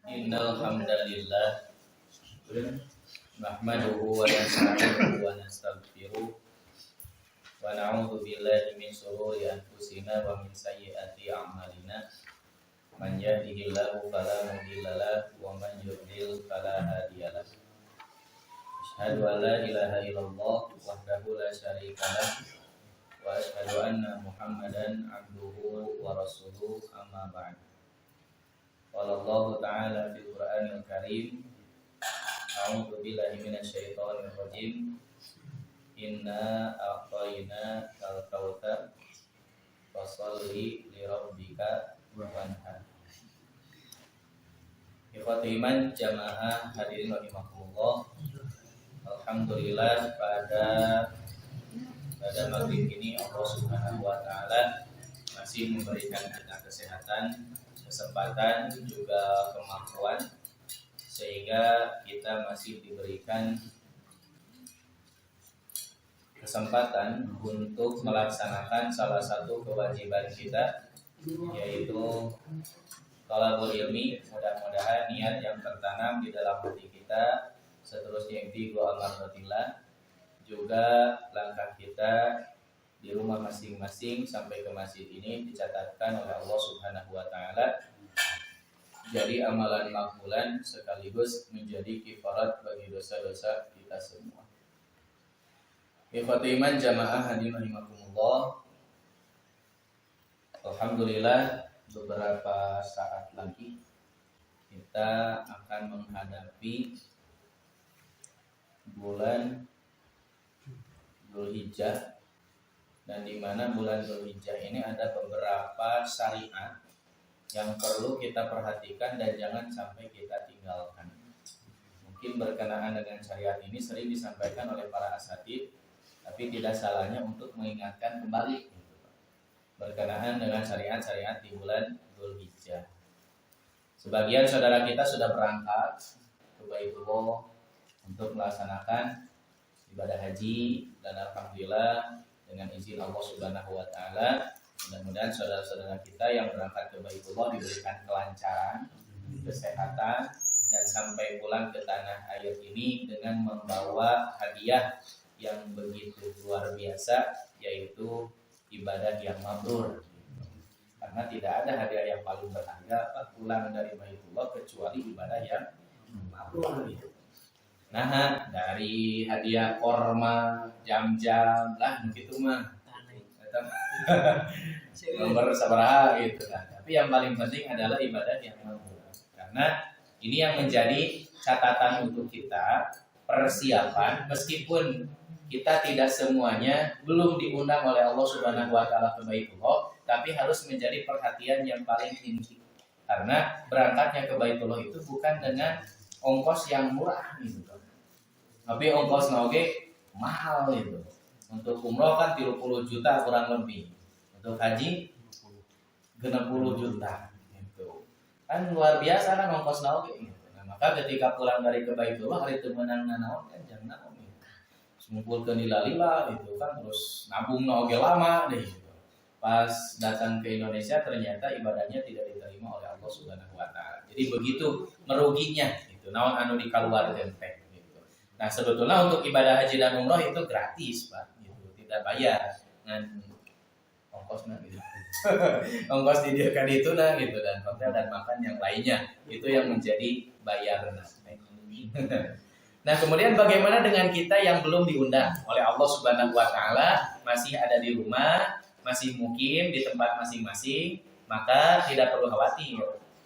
Innal hamdalillah nahmaduhu wa nasta'inuhu wa nastaghfiruh wa na'udzu billahi min shururi anfusina wa min sayyiati a'malina. Man yahdihillahu fala mudilla lahu wa man yudlil fala hadiya lahu. Asyhadu an la ilaha illallah wahdahu la syarika lahu wa asyhadu anna Muhammadan abduhu wa rasuluh, amma ba'd. Wallahu ta'ala fil Qur'anil Karim. A'udzu billahi minasyaitonir rajim. Inna a'tayna kal kautsar fasholli li rabbika wanhar. Ikhwati iman jamaah hadirin rahimakumullah. Alhamdulillah pada maghrib ini Allah Subhanahu wa taala masih memberikan kita kesehatan, kesempatan, juga kemampuan, sehingga kita masih diberikan kesempatan untuk melaksanakan salah satu kewajiban kita, yaitu thalabul ilmi. Mudah-mudahan niat yang tertanam di dalam hati kita, seterusnya intiqo amaratillah, juga langkah kita di rumah masing-masing sampai ke masjid ini dicatatkan oleh Allah Subhanahu wa taala jadi amalan makbulan, sekaligus menjadi kifarat bagi dosa-dosa kita semua. Ikhwati iman jamaah hadirin rahimakumullah. Alhamdulillah, beberapa saat lagi kita akan menghadapi bulan Dzulhijjah, dan di mana bulan Dzulhijjah ini ada beberapa syariat yang perlu kita perhatikan dan jangan sampai kita tinggalkan. Mungkin berkenaan dengan syariat ini sering disampaikan oleh para asatidz, tapi tidak salahnya untuk mengingatkan kembali berkenaan dengan syariat-syariat di bulan Dzulhijjah. Sebagian saudara kita sudah berangkat ke Baitullah untuk melaksanakan ibadah haji, dan alhamdulillah dengan izin Allah Subhanahu wa taala, mudah-mudahan saudara-saudara kita yang berangkat ke Baitullah diberikan kelancaran, kesehatan, dan sampai pulang ke tanah air ini dengan membawa hadiah yang begitu luar biasa, yaitu ibadah yang mabrur. Karena tidak ada hadiah yang paling berharga pulang dari Baitullah kecuali ibadah yang mabrur itu. Nah, dari hadiah korma, jam-jam lah begitu mah. Nomor sabaraha gitu kan. Tapi yang paling penting adalah ibadah yang mabrur. Karena ini yang menjadi catatan untuk kita, persiapan, meskipun kita tidak semuanya belum diundang oleh Allah Subhanahu wa taala ke Baitullah, tapi harus menjadi perhatian yang paling tinggi. Karena berangkatnya ke Baitullah itu bukan dengan ongkos yang murah gitu. Tapi ongkosnya oke mahal itu. Untuk umroh kan 30 juta kurang lebih. Untuk haji 60 juta gitu. Kan luar biasa kan ongkosnya oke gitu. Nah, maka ketika pulang dari ke Baitullah hari itu menang nanaon kan jangan naon gitu. Ngumpulkeun lila-lila gitu kan, terus nabung oge lama deh gitu. Pas datang ke Indonesia ternyata ibadahnya tidak diterima oleh Allah Subhanahu wa taala. Jadi begitu meruginya gitu. Naon anu dikaluarkeun teh. Nah, sebetulnya untuk ibadah haji dan umroh itu gratis, Pak, gitu. Tidak bayar dengan ongkosnya gitu. Ongkos didiakan itu nah gitu, dan hotel dan makan yang lainnya itu yang menjadi bayaran. Nah, kemudian bagaimana dengan kita yang belum diundang oleh Allah Subhanahu wa taala, masih ada di rumah, masih mukim di tempat masing-masing, maka tidak perlu khawatir.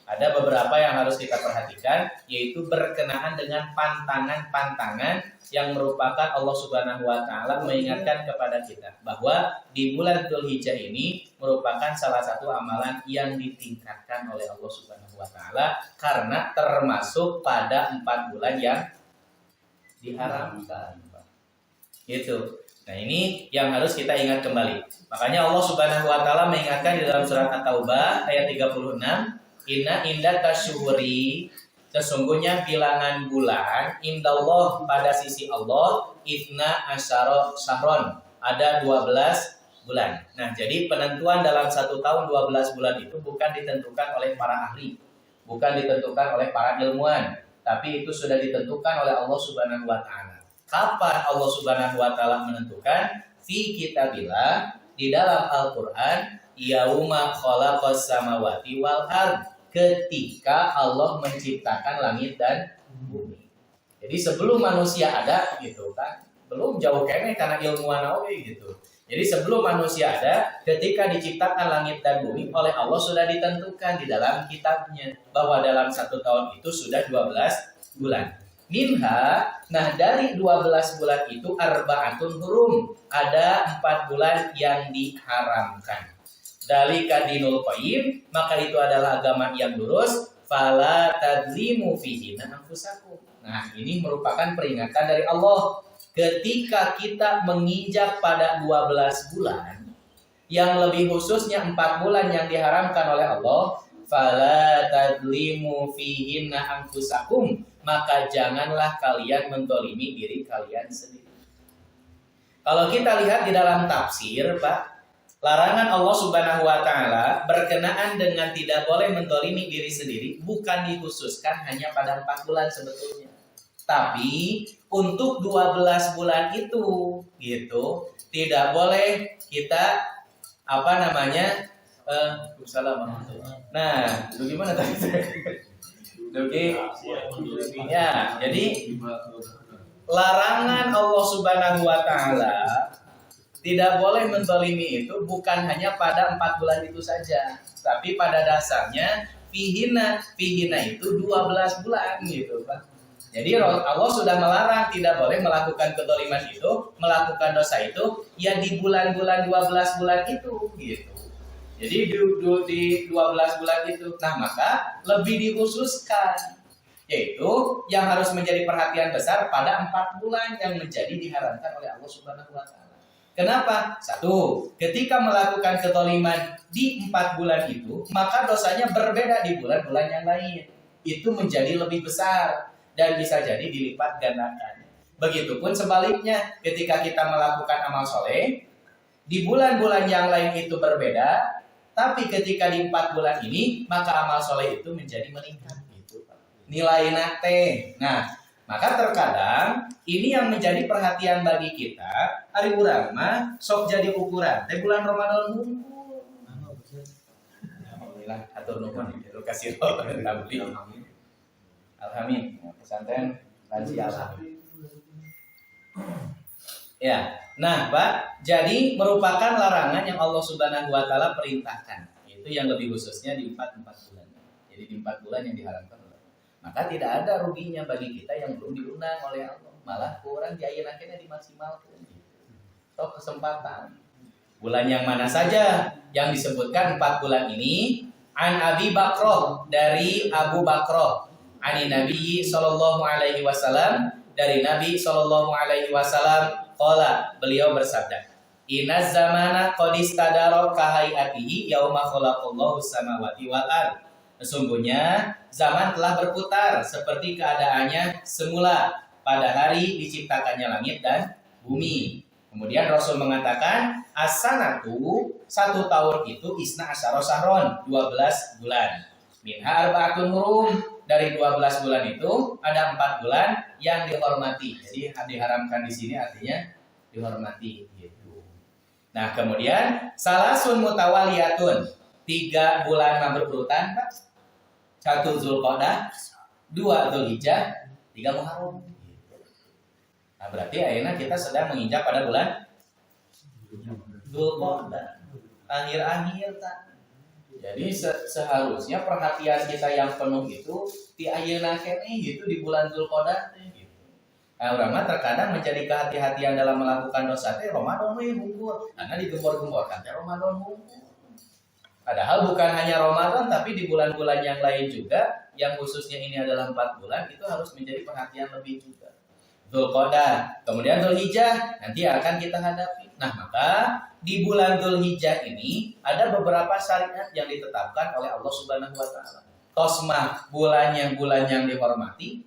Ada beberapa yang harus kita perhatikan, yaitu berkenaan dengan pantangan-pantangan yang merupakan Allah Subhanahu wa taala mengingatkan kepada kita bahwa di bulan Dzulhijjah ini merupakan salah satu amalan yang ditingkatkan oleh Allah Subhanahu wa taala karena termasuk pada 4 bulan yang diharamkan. Itu. Nah, ini yang harus kita ingat kembali. Makanya Allah Subhanahu wa taala mengingatkan di dalam surat At-Taubah ayat 36, Inna indaka syuhuri, sesungguhnya bilangan bulan indallah pada sisi Allah ifna asyara syahron, ada 12 bulan. Nah, jadi penentuan dalam 1 tahun 12 bulan itu bukan ditentukan oleh para ahli, bukan ditentukan oleh para ilmuwan, tapi itu sudah ditentukan oleh Allah Subhanahu wa taala. Kapan Allah Subhanahu wa taala menentukan? Fi kitabillah, di dalam Al-Qur'an, yauma khalaqas samawati wal ard, ketika Allah menciptakan langit dan bumi. Jadi sebelum manusia ada gitu kan, belum jauh kene karena ilmuwan oke gitu. Jadi sebelum manusia ada, ketika diciptakan langit dan bumi oleh Allah sudah ditentukan di dalam kitabnya bahwa dalam 1 tahun itu sudah 12 bulan. Minha, nah dari 12 bulan itu arba'atun hurum, ada 4 bulan yang diharamkan. Dzalika dinul qayyim, maka itu adalah agama yang lurus. Fala tadzlimu fihinna anfusakum. Nah, ini merupakan peringatan dari Allah. Ketika kita menginjak pada 12 bulan, yang lebih khususnya 4 bulan yang diharamkan oleh Allah, fala tadzlimu fihinna anfusakum, maka janganlah kalian mendolimi diri kalian sendiri. Kalau kita lihat di dalam tafsir, Pak, larangan Allah Subhanahu wa taala berkenaan dengan tidak boleh mendolimi diri sendiri bukan dikhususkan hanya pada 4 bulan sebetulnya. Tapi untuk 12 bulan itu gitu, tidak boleh kita nah, itu gimana tadi? Ya, jadi larangan Allah Subhanahu wa taala tidak boleh menzalimi itu bukan hanya pada 4 bulan itu saja, tapi pada dasarnya fihina itu 12 bulan gitu, Pak. Jadi Allah sudah melarang tidak boleh melakukan kezaliman itu, melakukan dosa itu ya di bulan-bulan 12 bulan itu gitu. Jadi di 12 bulan itu. Nah, maka lebih dikhususkan yaitu yang harus menjadi perhatian besar pada 4 bulan yang menjadi diharamkan oleh Allah Subhanahu wa taala. Kenapa? 1, ketika melakukan kezaliman di 4 bulan itu, maka dosanya berbeda di bulan-bulan yang lain. Itu menjadi lebih besar dan bisa jadi dilipat gandakan. Begitupun sebaliknya, ketika kita melakukan amal soleh, di bulan-bulan yang lain itu berbeda, tapi ketika di 4 bulan ini, maka amal soleh itu menjadi meningkat. Gitu. Nilai nate. Nah, maka terkadang ini yang menjadi perhatian bagi kita, hari urang mah sok jadi ukuran. Teh bulan Ramadan ngumpul. Alhamdulillah, atur nuhun, terima kasih roh. Alhamdulillah, pesantren Raji Alhamdulillah. Ya, nah Pak, jadi merupakan larangan yang Allah Subhanahu wa taala perintahkan. Itu yang lebih khususnya di 4 bulan. Jadi di 4 bulan yang diharamkan. Maka tidak ada ruginya bagi kita yang belum diundang oleh Allah. Malah kurang diayenakeun dimaksimalkan. Toh kesempatan. Bulan yang mana saja yang disebutkan 4 bulan ini? An Abi Bakroh, dari Abu Bakroh. Ani Nabi sallallahu alaihi wasallam, dari Nabi sallallahu alaihi wasallam qala, beliau bersabda, inaz zamana qad istadara ka hayatihi yauma khalaqallahu samawati wal ard. Sesungguhnya zaman telah berputar seperti keadaannya semula pada hari diciptakannya langit dan bumi. Kemudian Rasul mengatakan as-sanatu, 1 tahun itu isna asyara syahron, 12 bulan. Minha arba'atun hurum, dari 12 bulan itu ada 4 bulan yang dihormati. Jadi diharamkan di sini artinya dihormati gitu. Nah, kemudian salasun mutawaliyatun, 3 bulan yang berurutan, Pak. 1 Zulqa'dah, 2 Dzulhijjah, 3 Muharram. Nah, berarti akhirnya kita sedang menginjak pada bulan Dzulqa'dah, akhir-akhir tak. Jadi seharusnya perhatian kita yang penuh itu di ayeuna keneh gitu di bulan Dzulqa'dah gitu. Nah, urang terkadang menjadi kehati-hatian dalam melakukan dosa teh Ramadan we hungkul. Karena digembor-gemborkan teh Ramadan hungkul. Padahal bukan hanya Ramadan tapi di bulan-bulan yang lain juga yang khususnya ini adalah 4 bulan itu harus menjadi perhatian lebih juga. Dzulqa'dah, kemudian Dzulhijjah nanti akan kita hadapi. Nah, maka di bulan Dzulhijjah ini ada beberapa syariat yang ditetapkan oleh Allah Subhanahu wa taala. Tosmah, bulan yang dihormati.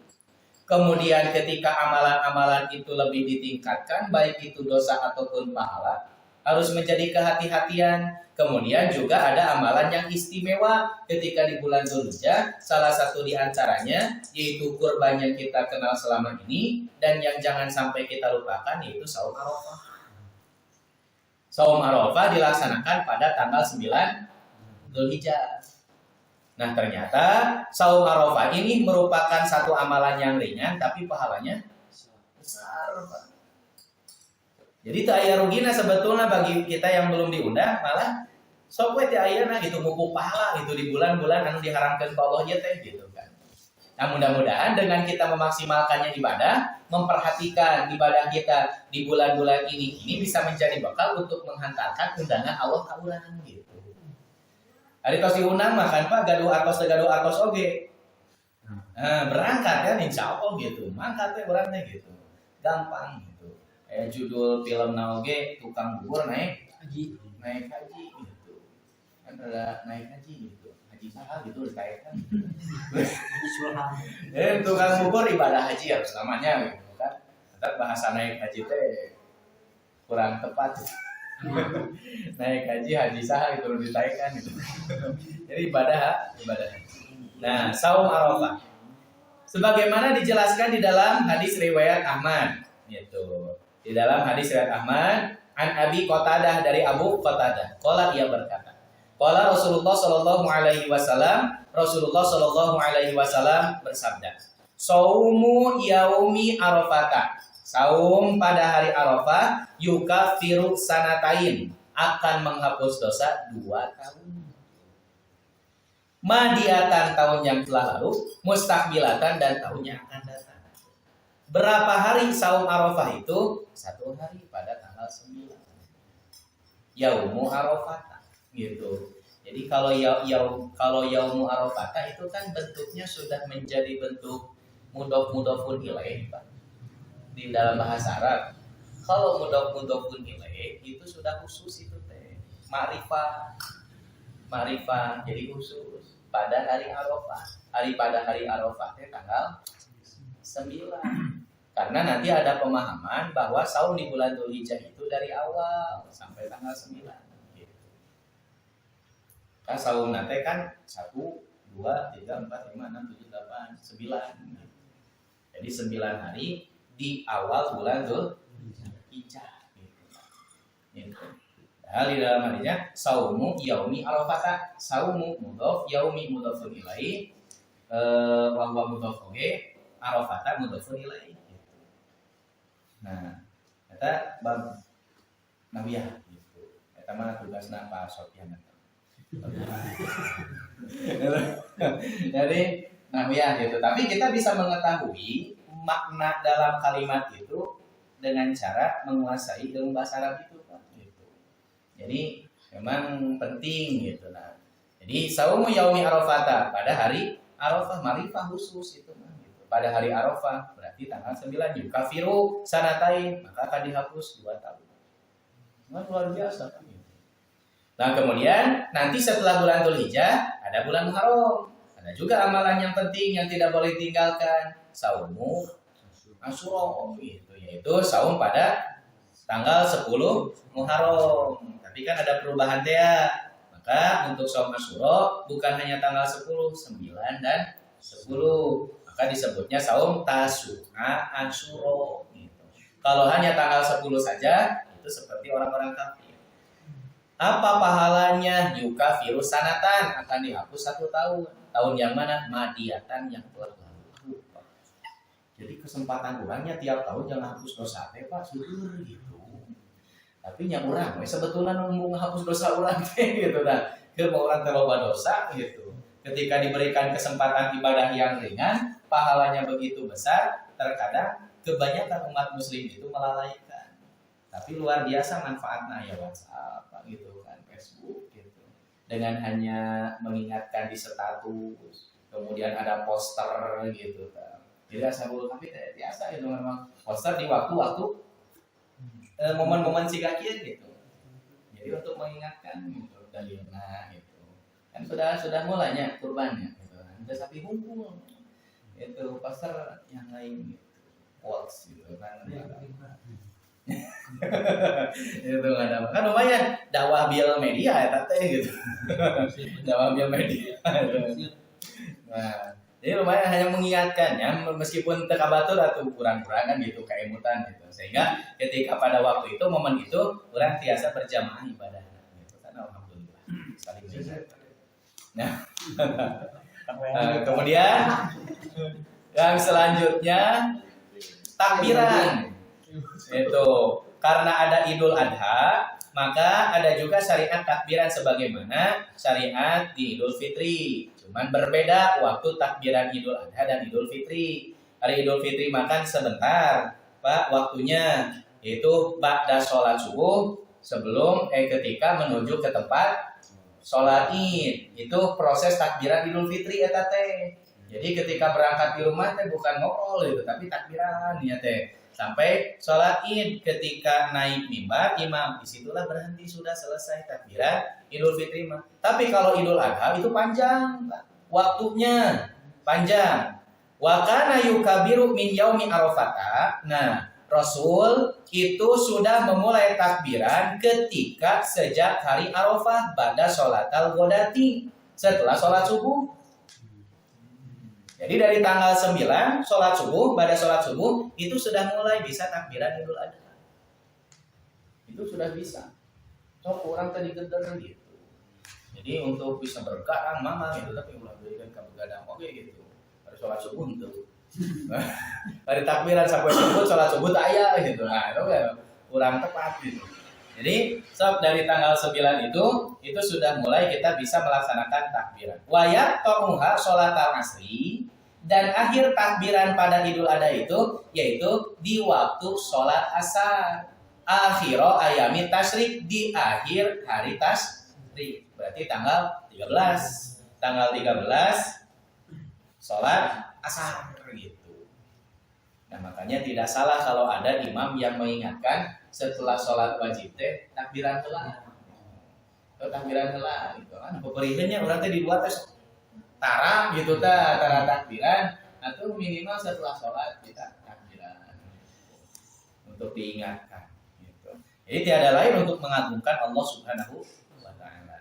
Kemudian ketika amalan-amalan itu lebih ditingkatkan, baik itu dosa ataupun pahala, harus menjadi kehati-hatian. Kemudian juga ada amalan yang istimewa ketika di bulan Dzulhijjah. Salah satu di antaranya yaitu kurban yang kita kenal selama ini dan yang jangan sampai kita lupakan yaitu Saum Arafah. Saum Arafah dilaksanakan pada tanggal 9 Dzulhijjah. Nah, ternyata Saum Arafah ini merupakan satu amalan yang ringan tapi pahalanya besar, Pak. Jadi tak aya rugina sebetulnya bagi kita yang belum diundang, malah sok we teh ayeuna gitu mumpung pahala gitu di bulan-bulan anu diharamkeun ku Allah ieu teh gitu kan. Nah, mudah-mudahan dengan kita memaksimalkannya ibadah, memperhatikan ibadah kita di bulan-bulan ini bisa menjadi bekal untuk menghantarkan undangan Allah ka urang gitu. Ari tos diundang makan Pak gaduh atos oge. Nah, berangkat kan insyaallah gitu. Mangkat teh urang teh gitu. Gampang gitu. Judul film naoge tukang bubur naik haji gitu kan ada naik haji gitu haji saha gitu dikaitkan haji sulhan tukang bubur ibadah haji harus namanya gitu kan tetap bahasa naik haji teh kurang tepat naik haji saha gitu dikaitkan gitu jadi ibadah haji. Nah, Saum Arafah sebagaimana dijelaskan di dalam hadis riwayat Ahmad gitu. Di dalam hadis riwayat Ahmad, an Abi Qatadah dari Abu Qatadah, qala ia berkata, qala Rasulullah sallallahu alaihi wasallam bersabda, saumu yaumi arafata, saum pada hari Arafah yukafiru sanatain, akan menghapus dosa 2 tahun. Madiatan tahun yang telah lalu, mustakbilatan dan tahun yang akan datang. Berapa hari Saum Arafah itu? 1 hari pada tanggal 9. Yaumu Arafah gitu. Jadi kalau Yaumu Arafah itu kan bentuknya sudah menjadi bentuk mudhof-mudhofun ilaih, Pak. Di dalam bahasa Arab. Kalau mudhof-mudhofun ilaih itu sudah khusus itu teh. Ma'rifah jadi khusus pada hari Arafah. Pada hari Arafah tanggal 9. Karena nanti ada pemahaman bahwa saum di bulan Dzulhijjah itu dari awal sampai tanggal 9. Gitu. Kan saum nanti kan 1, 2, 3, 4, 5, 6, 7, 8, 9. Jadi 9 hari di awal bulan Dzulhijjah. Gitu. Hal di dalam hadisnya saumu yaumi arafah, saumu mudhof yaumi mudhofun ilaihi wa huwa mudhof oge arafata mudhofun ilaihi. Nah, eta bab nawiyah gitu. Eta mah tugasna Pak Sofyan. Jadi nawiyah gitu. Tapi kita bisa mengetahui makna dalam kalimat itu dengan cara menguasai ilmu bahasa Arab itu, Pak. Gitu. Jadi memang penting gitu. Nah, jadi saumu yaumi arafata pada hari Arafah, ma'rifah khusus itu mah. Pada hari Arafah berarti tanggal 9 yukafiru sanatain, maka akan dihapus 2 tahun. Luar biasa. Nah, kemudian nanti setelah bulan Dzulhijjah ada bulan Muharram. Ada juga amalan yang penting yang tidak boleh tinggalkan, saumu Asyura gitu, yaitu saum pada tanggal 10 Muharram. Tapi kan ada perubahan teh. Maka untuk saum Asyura bukan hanya tanggal 10, 9 dan 10. Maka disebutnya saum Tasu'a Asyura gitu. Kalau hanya tanggal 10 saja itu seperti orang-orang kafir. Apa pahalanya? Yukafiru sanatan, akan dihapus 1 tahun. Tahun yang mana? Madiatan yang telah lalu. Jadi kesempatan orangnya tiap tahun jangan hapus dosa teh Pak, syukur gitu. Tapi nya urang we sebetulnya nunggu hapus dosa urang teh gitu dah. Keur orang teh loba dosa gitu. Ketika diberikan kesempatan ibadah yang ringan, pahalanya begitu besar, terkadang kebanyakan umat muslim itu melalaikan. Tapi luar biasa manfaatnya ya WhatsApp gitu kan, Facebook gitu. Dengan hanya mengingatkan di status, kemudian ada poster gitu kan. Jadi ashabul kahfi biasa itu memang poster di waktu-waktu momen-momen sigakian gitu. Jadi untuk mengingatkan gitu dalilna gitu. Kan sudah mulainya kurbannya gitu. Ada sapi hunkul. Itu poster yang lain gitu. Quotes gitu kan. Itu nggak ada kan lumayan dakwah bil media ya tante gitu. Dakwah bil media. Nah, jadi lumayan hanya mengingatkan ya meskipun tekabatur atau kurang-kurangan gitu keemutan gitu. Sehingga ketika pada waktu itu momen itu orang tiasa berjamaah ibadah gitu. Kan alhamdulillah saling mengingatkan. Nah, kemudian yang selanjutnya takbiran. Itu karena ada Idul Adha, maka ada juga syariat takbiran sebagaimana syariat di Idul Fitri. Cuman berbeda waktu takbiran Idul Adha dan Idul Fitri. Hari Idul Fitri makan sebentar, Pak, waktunya yaitu ba'da sholat subuh sebelum ketika menuju ke tempat sholat Id. Itu proses takbiran Idul Fitri ya teh. Jadi ketika berangkat di rumah teh bukan ngobrol itu, tapi takbiran ya teh. Sampai sholat Id, ketika naik mimbar imam, disitulah berhenti, sudah selesai takbiran Idul Fitri. Tapi kalau Idul Adha itu panjang, waktunya panjang. Wa kana yukabiru min yaumi Arafah. Nah, Rasul itu sudah memulai takbiran ketika sejak hari Arafah pada sholatal ghodati, setelah sholat subuh. Jadi dari tanggal 9 sholat subuh, pada sholat subuh itu sudah mulai bisa takbiran Idul Adha. Itu sudah bisa. So orang tadi gedeng gitu. Jadi untuk bisa berkah mama itu tapi ulah berikan ke begadang oke gitu. Pada sholat subuh itu. Dari takbiran sampai subuh sholat subuh tak aya gitu. Nah, itu kan kurang tepat gitu. Jadi dari tanggal 9 itu sudah mulai kita bisa melaksanakan takbiran. Wayat to'uha sholat al-asri, dan akhir takbiran pada Idul Adha itu yaitu di waktu sholat asar. Akhiro ayami tasyrik, di akhir hari tasyrik. Berarti tanggal 13. Tanggal 13 sholat asar gitu. Nah makanya tidak salah kalau ada imam yang mengingatkan setelah sholat wajib teh takbiran heula. Atau takbiran heula gitu kan. Peperiheunnya urang teh di luar teh tara gitu tah, tara takbiran atau minimal setelah sholat kita takbiran. Untuk diingatkan gitu. Jadi tiada lain untuk mengagungkan Allah Subhanahu wa taala.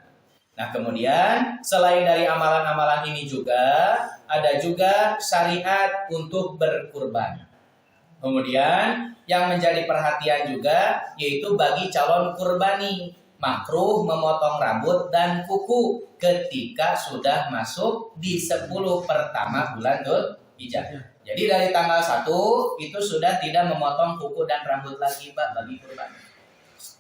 Nah, kemudian selain dari amalan-amalan ini juga ada juga syariat untuk berkurban. Kemudian yang menjadi perhatian juga yaitu bagi calon kurbani makruh memotong rambut dan kuku ketika sudah masuk di 10 pertama bulan Dzulhijjah. Jadi dari tanggal 1 itu sudah tidak memotong kuku dan rambut lagi Pak bagi kurban.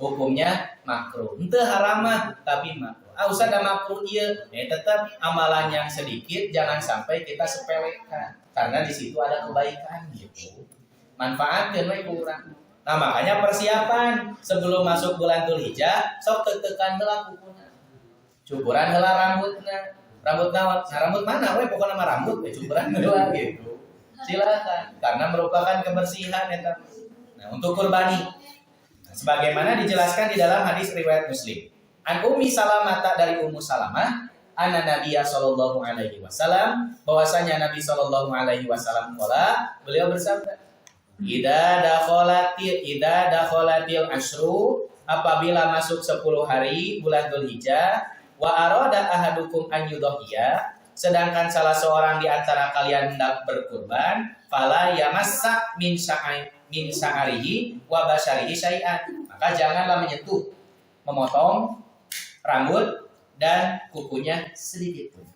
Hukumnya makruh. Henteu haram tapi makruh. Usah ada makruh ieu, tetap amalan yang sedikit jangan sampai kita sepelekan karena di situ ada kebaikan gitu. Manfaatkeun we kurang. Nah makanya persiapan sebelum masuk bulan Dzulhijjah sok tetekan heula kukuna. Cukuran heula rambutna. Rambut naon? Nah, rambut mana we pokokna mah rambut we cukuran heula gitu. Silakan karena merupakan kebersihan eta. Nah, untuk kurbani. Nah, sebagaimana dijelaskan di dalam hadis riwayat Muslim. An Ummi Salamah dari Ummu Salamah anna Nabiya sallallahu alaihi wasallam bahwasanya Nabi sallallahu alaihi wasallam qala beliau bersabda Ida dakholatil asyru, apabila masuk 10 hari bulan Dzulhijjah, wa arada ahadukum an yudhhiya, sedangkan salah seorang di antara kalian hendak berkurban, fala yamassa min sa'arihi wa basyarihi syai'an, maka janganlah menyentuh, memotong rambut dan kukunya sedikit pun.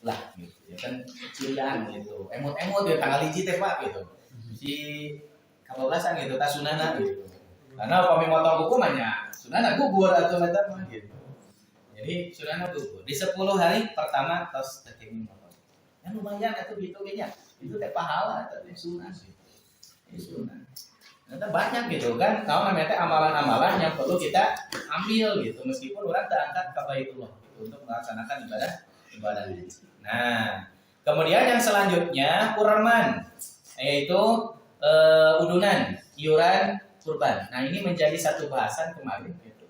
Lah gitu ya kan kecilian gitu emot ya tanggal hiji teh Pak gitu si 15-an gitu ta sunana gitu karena upami motong kuku mah nya sunana gugur atuh eta mah gitu jadi sunana gugur di 10 hari pertama tos teh motong ya lumayan atuh gitu nya itu teh pahala teh sunah gitu ini sunah ternyata banyak gitu kan kalau namanya teh amalan-amalan yang perlu kita ambil gitu meskipun orang terangkat ke Baitullah gitu, untuk melaksanakan ibadah ini. Nah, kemudian yang selanjutnya kurman, yaitu udunan, iuran kurban. Nah, ini menjadi satu bahasan kemarin gitu,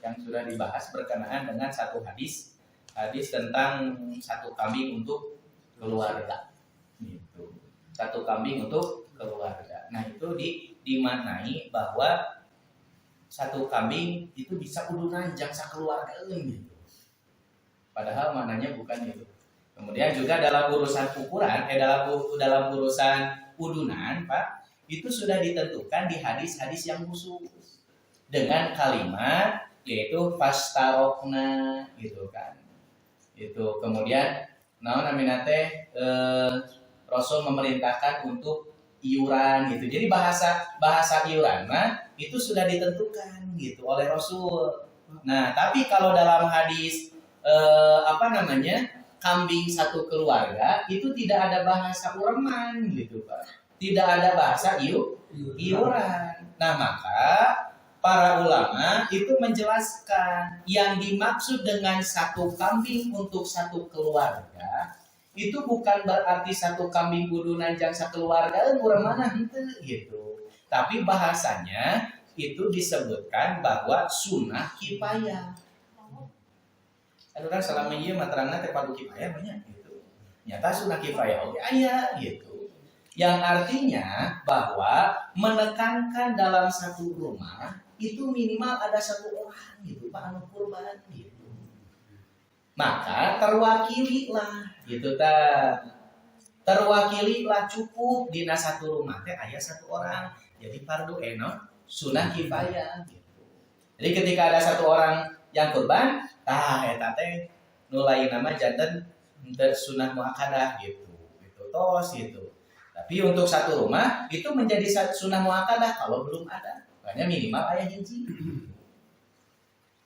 yang sudah dibahas berkenaan dengan satu hadis tentang satu kambing untuk keluarga. Gitu. Satu kambing untuk keluarga. Nah itu dimaknai bahwa satu kambing itu bisa kudu nanjang sakeluarga gitu. Padahal maknanya bukan itu. Kemudian juga dalam urusan ukuran, dalam urusan udunan, Pak, itu sudah ditentukan di hadis-hadis yang khusus dengan kalimat yaitu fastarokna gitu kan. Itu kemudian namanya Rasul memerintahkan untuk iuran gitu. Jadi bahasa iuran itu sudah ditentukan gitu oleh Rasul. Nah, tapi kalau dalam hadis kambing satu keluarga itu tidak ada bahasa ureman gitu Pak. Tidak ada bahasa iuran. Nah, maka para ulama itu menjelaskan yang dimaksud dengan satu kambing untuk satu keluarga itu bukan berarti satu kambing kudu nanjang sakeluarga mana gitu. Tapi bahasanya itu disebutkan bahwa sunnah kifayah. Kan selama ini materangna teh padu kifayah banyak gitu. Nyata sunnah kifayah oke aya gitu. Yang artinya bahwa menekankan dalam satu rumah itu minimal ada satu orang gitu Pak anu kurban gitu. Maka terwakililah gitu terwakililah cukup di satu rumah teh aya satu orang. Jadi fardu sunnah kifayah gitu. Jadi ketika ada satu orang yang kurban, eta teh nu lain nama janten sunnah muakkadah gitu. Gitu tos gitu. Tapi untuk satu rumah itu menjadi sunnah muakkadah kalau belum ada. Makanya minimal aya hiji.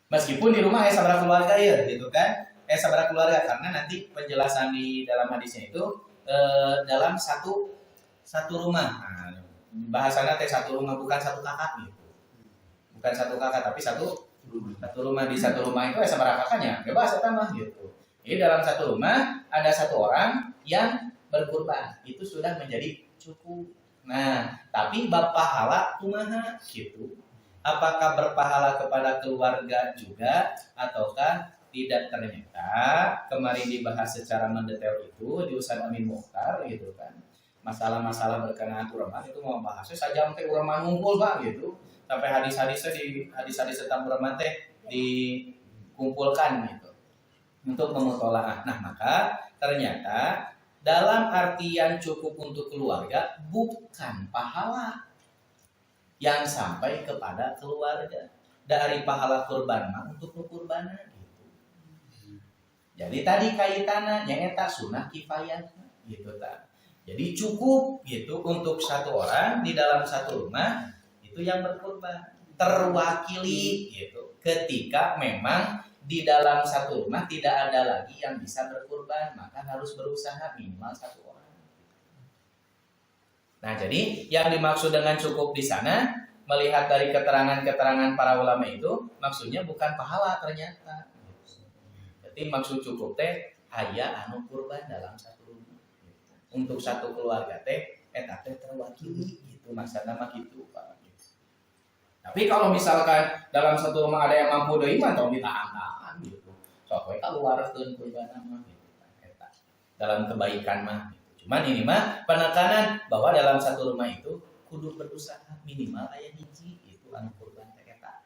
Meskipun di rumah aya sabaraha keluarga ya gitu kan. Sabaraha keluarga karena nanti penjelasan di dalam hadisnya itu dalam satu rumah. Nah, bahasanya teh satu rumah bukan satu kakak gitu. Bukan satu kakak tapi satu rumah. Di satu rumah itu aya sabaraha kakaknya? Bebas eta mah gitu. Jadi dalam satu rumah ada satu orang yang berkurban. Itu sudah menjadi cukup. Nah, tapi pahala kumaha gitu. Apakah berpahala kepada keluarga juga ataukah tidak? Ternyata kemarin dibahas secara mendetail itu di Ustaz Amin Mukhtar gitu kan. Masalah-masalah berkenaan urama itu mau bahasnya saja sampai urama ngumpul Pak gitu. Sampai hadis-hadisnya di hadis-hadis tentang urama teh dikumpulkan gitu untuk memutolaah. Nah, maka ternyata dalam artian cukup untuk keluarga bukan pahala yang sampai kepada keluarga dari pahala kurban untuk kurbanan gitu. Jadi tadi kaitannya nyata sunnah kifayah gitu kan. Jadi cukup gitu untuk satu orang di dalam satu rumah itu yang berkurban terwakili gitu. Ketika memang di dalam satu rumah tidak ada lagi yang bisa berkurban, maka harus berusaha minimal satu orang. Nah, jadi yang dimaksud dengan cukup di sana, melihat dari keterangan-keterangan para ulama itu, maksudnya bukan pahala ternyata. Jadi maksud cukup teh aya anu kurban dalam satu rumah. Untuk satu keluarga teh eta teh terwakili gitu, maksudnya mah gitu Pak. Tapi kalau misalkan dalam satu rumah ada yang mampu deui mah tong ditahan gitu. Sok we kaluarkeun kurban mah gitu. Eta dalam kebaikan mah gitu. Cuman ini mah penekanan bahwa dalam satu rumah itu kudu berusaha minimal aya hiji itu anu kurban teh eta.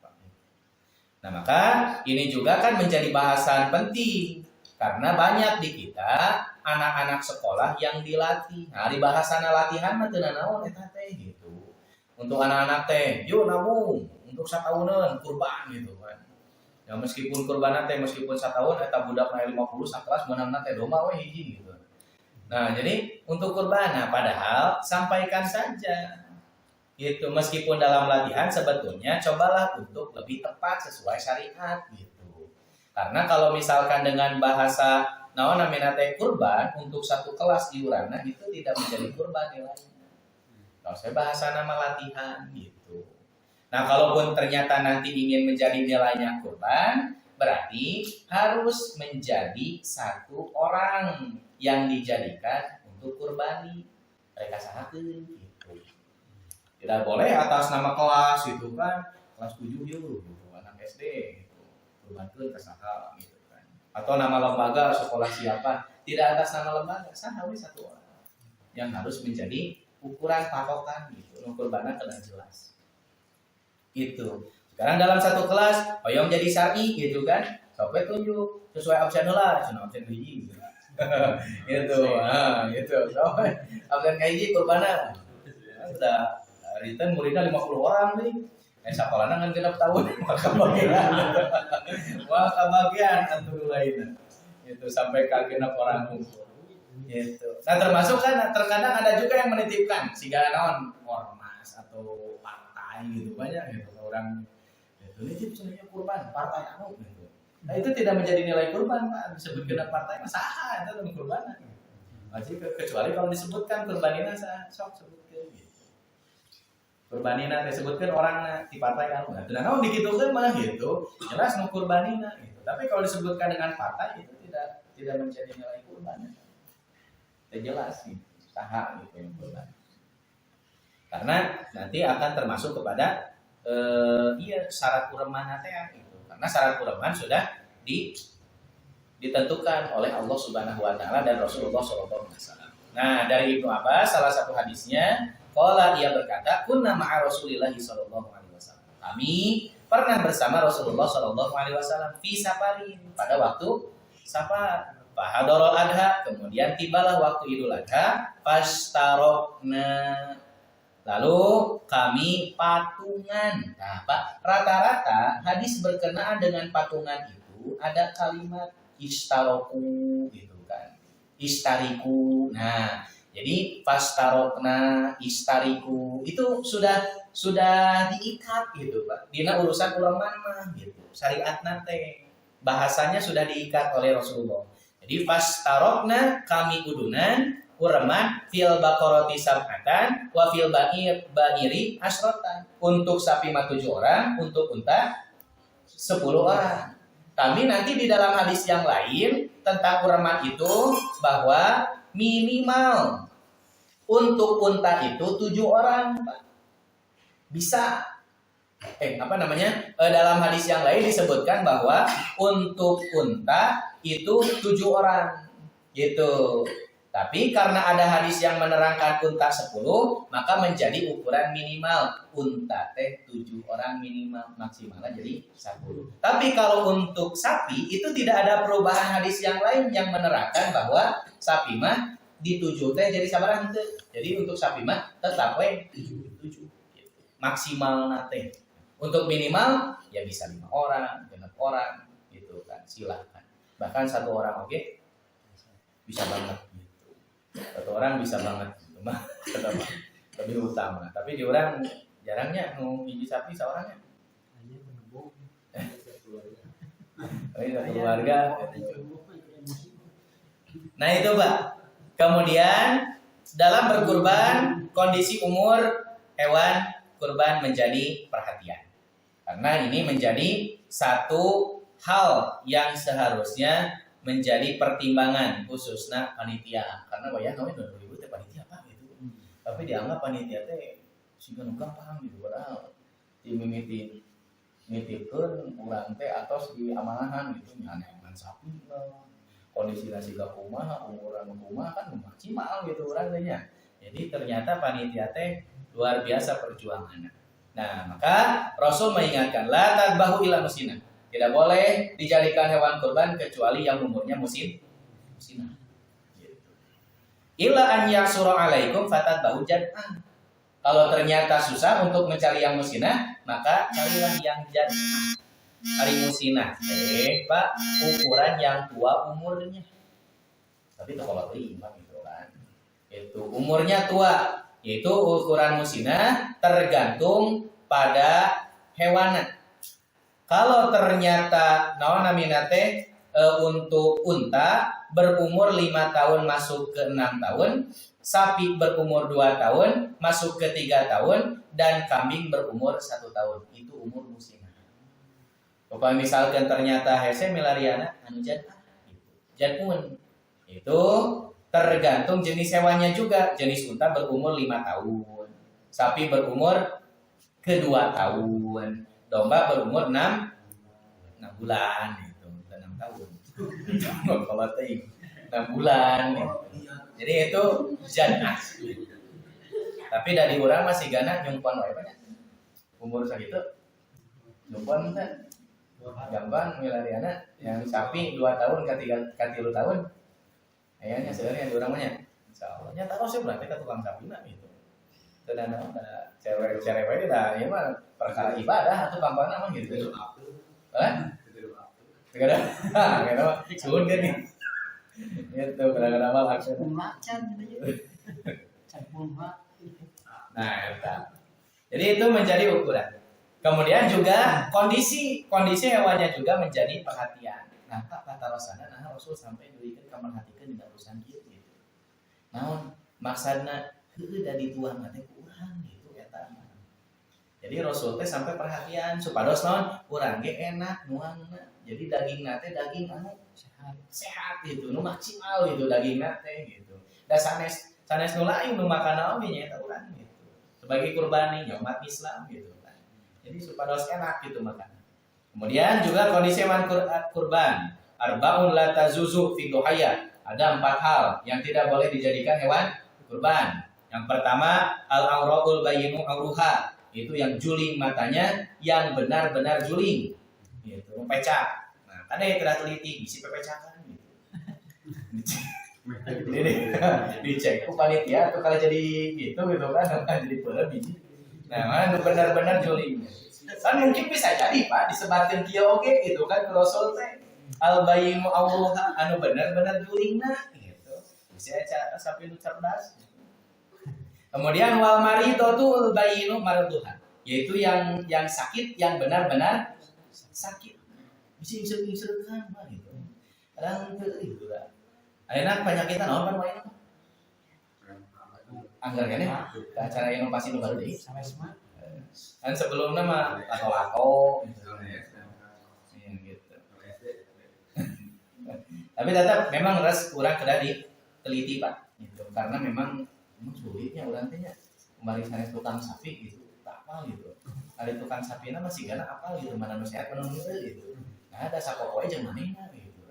Nah, maka ini juga kan menjadi bahasan penting karena banyak di kita anak-anak sekolah yang dilatih. Nah, di bahasana latihan mah teu naon eta teh gitu. Untuk anak-anak teh, yuk nabung untuk satahunan kurban gitu kan. Ya meskipun kurban teh meskipun satahun eta budak naik 50 sakelas menangna teh domba we hiji gitu. Nah, jadi untuk kurban padahal sampaikan saja. Gitu meskipun dalam latihan sebetulnya cobalah untuk lebih tepat sesuai syariat gitu. Karena kalau misalkan dengan bahasa naon namina teh kurban untuk satu kelas iuranna itu tidak menjadi kurban nilainya. Kalau saya bahasa nama latihan gitu. Nah, kalaupun ternyata nanti ingin menjadi nilainya kurban, berarti harus menjadi satu orang yang dijadikan untuk kurbani. Mereka sahakeun gitu. Tidak boleh atas nama kelas gitu kan, kelas 7 yuk, gitu, anak SD gitu. Kurbankeun ka saha gitu kan. Atau nama lembaga sekolah siapa, tidak atas nama lembaga, saha we satu orang yang harus menjadi ukuran patokan gitu. Kurbannya kena jelas. Itu. Sekarang dalam satu kelas, hoyong jadi syar'i gitu kan. Sampai tunjuk sesuai absen lah, cuma absen hiji gitu. Gitu. Nah, gitu. Sampai absen hiji kurbannya. Udah return muridnya 50 orang nih. Sekolahnya kan genap tahun, maka bagian antum lainnya. Itu sampai genap orang kumpul. Gitu. Nah termasuk kan terkadang ada juga yang menitipkan segala naon ormas atau partai gitu banyak gitu orang itu nitip sebenarnya kurban partai anu gitu. Nah itu tidak menjadi nilai kurban Pak, disebutkan partai mah saha itu kurban. Masih kecuali kalau disebutkan kurbanina sok sebutkeun gitu. Kurbanina disebutkan orang di partai anu. Nah naon dikitukeun mah gitu. Jelas nu kurbanina gitu. Tapi kalau disebutkan dengan partai itu tidak menjadi nilai kurban. Jelas gitu, saha gitu yang kurban. Karena nanti akan termasuk kepada syarat kurban teh gitu. Karena syarat kurban sudah ditentukan oleh Allah Subhanahu wa taala dan Rasulullah sallallahu alaihi wasallam. Nah, dari Ibnu Abbas salah satu hadisnya, qala ia berkata, "Kunna ma'a Rasulillah sallallahu alaihi wasallam." Kami pernah bersama Rasulullah sallallahu alaihi wasallam fi safarin, pada waktu safar. Fahadorol adha, kemudian tibalah waktu Idul Adha, fastarokna, lalu kami patungan. Nah, Pak, rata-rata hadis berkenaan dengan patungan itu ada kalimat istaroku gitu kan, istariku. Nah, jadi fastarokna, istariku itu sudah diikat gitu Pak. Dina urusan ulama gitu, syariat nate bahasanya sudah diikat oleh Rasulullah. Jadi fastarokna kami udunan urman fil bakoroti sab'atan wa fil ba'iri asrotan. Untuk sapi 7 orang, untuk unta 10 orang. Kami nanti di dalam hadis yang lain tentang urman itu bahwa minimal untuk unta itu 7 orang, Pak. Bisa. Dalam hadis yang lain disebutkan bahwa untuk unta itu 7 orang gitu. Tapi karena ada hadis yang menerangkan unta 10, maka menjadi ukuran minimal unta 7 orang minimal, maksimalnya jadi 10. Tapi kalau untuk sapi itu tidak ada perubahan hadis yang lain yang menerangkan bahwa sapi mah di 7 jadi sabarang teh. Jadi untuk sapi mah tetap 7 maksimal nate. Untuk minimal ya bisa 5 orang, 6 orang gitu kan, silakan. Bahkan 1 orang bisa banget gitu. 1 orang bisa banget gitu mah lebih utama. Tapi di orang jarangnya hiji sapi seorangnya. Keluarga. Nah itu Pak. Kemudian dalam berkurban kondisi umur hewan kurban menjadi perhatian. Karena ini menjadi satu hal yang seharusnya menjadi pertimbangan khususnya panitia. Karena banyak kami 2000 teh panitia apa gitu. Tapi dianggap panitia teh siga nu gampang gitu padahal dimimiti nitipkeun urang teh atos di amanahan gitu nyaneman sapi lah. Kondisi siga kumaha, umuran kumaha kan maksimal gitu urang teh nya. Jadi ternyata panitia teh luar biasa perjuangannya. Nah, maka Rasul mengingatkan la tadbahu ila musina. Tidak boleh dijadikan hewan kurban kecuali yang umurnya musina. Gitu. Illa an yasura alaikum fatadbahu jad'an. Kalau ternyata susah untuk mencari yang musina, maka carilah yang jad'an. Hari musina, Pak, ukuran yang tua umurnya. Tapi itu kalau iman gitu kan. Itu umurnya tua. Yaitu ukuran musina tergantung pada hewannya. Kalau ternyata untuk unta berumur 5 tahun masuk ke 6 tahun, sapi berumur 2 tahun masuk ke 3 tahun, dan kambing berumur 1 tahun. Itu umur musina. Kalau misalkan ternyata hese milariana anu jadun itu tergantung jenis hewannya juga. Jenis unta berumur 5 tahun, sapi berumur ke 2 tahun, domba berumur 6 bulan gitu, 6 tahun. Kalau 6 bulan gitu. Jadi itu jad'ah. Tapi dari urang masih gana nyumpon wae banyak. Umur sakitu nyumpon teh gampang milariana yang sapi 2 tahun ke 3 tahun. Ayahnya sebenarnya di urang mah nya. Insyaallah nya tahu sih berarti ka tukang sapina gitu. Dan ada cewek-cewek dah ya mah perkara ibadah atau pampana mah gitu. Hah? Tidak ada. Enggak ada. Suun kan nih. Itu kadang-kadang mah langsung macan gitu. Nah, itu. Jadi itu menjadi ukuran. Kemudian juga kondisi hewannya juga menjadi perhatian. Nah, kata Rasulullah, nah Rasul sampai diberikan kemerhatikan di urusan gitu. Naon maksudna heueuh da dituang teh kurang gitu eta. Jadi Rasul teh sampai perhatian supados naon urang ge enak nuangna. Jadi dagingna teh daging anu sehat gitu, nu maksimal gitu dagingna teh gitu. Da sanes nu lain nu makan naon ge nya eta urang gitu. Sebagai kurban nih umat Islam gitu. Jadi supados enak gitu makan. Kemudian juga kondisi hewan kurban. Arbaun la tazuzu fi duhaya. Ada 4 hal yang tidak boleh dijadikan hewan kurban. Yang pertama al-auraqul bayyinu auruha. Itu yang juling matanya, yang benar-benar juling. Gitu, pepecak. Nah, kan ya tidak teliti bisi pepecakan gitu. Jadi dicek ku panitia tuh kalau jadi gitu kan jadi peuleuh biji. Nah, mana benar-benar juling. Kan mungkin bisa jadi Pak disebatkeun kieu oge gitu kan ku Rasul teh. Al bayyinu Allah anu benar-benar julingna gitu. Bisa cara sapi nu cerdas. Kemudian wal maridatul bayyinu marduha, yaitu yang sakit yang benar-benar sakit. Bisa iseureun mah gitu. Kadang teu gitu lah. Ayeuna penyakitan naon kan wae. Anggar kene acara inovasi nu baru deui. Kan sebelumnya mah lato-lato gitu. Tapi tetap memang res kurang kedah diteliti Pak gitu. Karena memang sulitnya urang teh nya. Kembali sanes tukang sapi gitu. Tak apa gitu. Ada tukang sapina masih gana apa gitu mana nu sehat nu gitu. Nah ada sapopoe jeung manehna gitu.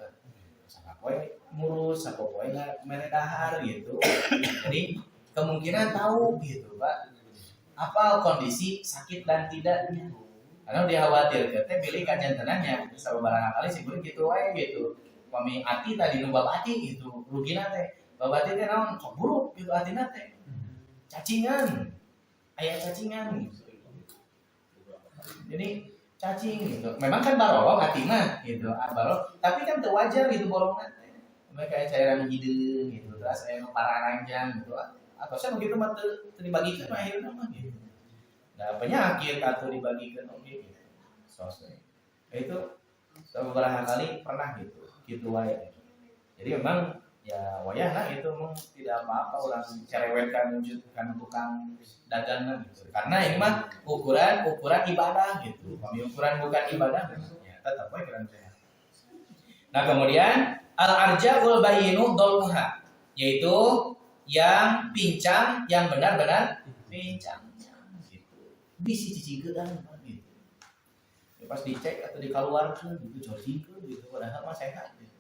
Sapopoe ngurus, sapopoe mere dahar gitu. Jadi kemungkinan tahu gitu Pak apa kondisi sakit dan tidaknya karena dikhawatirkan teh pilih kajantenannya sabaraha kali sih gitu wae gitu mami ati tadi nu babati gitu rugina teh babati teh naon sok buruk gitu atina teh cacingan aya cacingan gitu. Jadi cacing gitu memang kan barolong atina gitu barolong tapi kan teu wajar gitu bolongan teh mereka cairan hideung gitu terus aya nu pararanjang gitu atau saya begitu mah dibagikan akhirnya mah gitu. Nah penyakit atau dibagikan oke gitu. Sosnya. Itu beberapa kali pernah gitu wae. Jadi memang ya wayahna itu memang tidak apa-apa orang cerewetkan menunjukkan tukang dagangan gitu. Karena ini mah ukuran ibadah gitu. Kalau ukuran bukan ibadah ya tetap wae kurang sehat. Nah kemudian al-arja'ul bayyinu dhalluha yaitu yang pincang, yang benar-benar pincang gitu. Bisi cicingkeun gitu. Ya, pas dicek atau dikeluarkan gitu, cocingkeun gitu, padahal mah sehat gitu.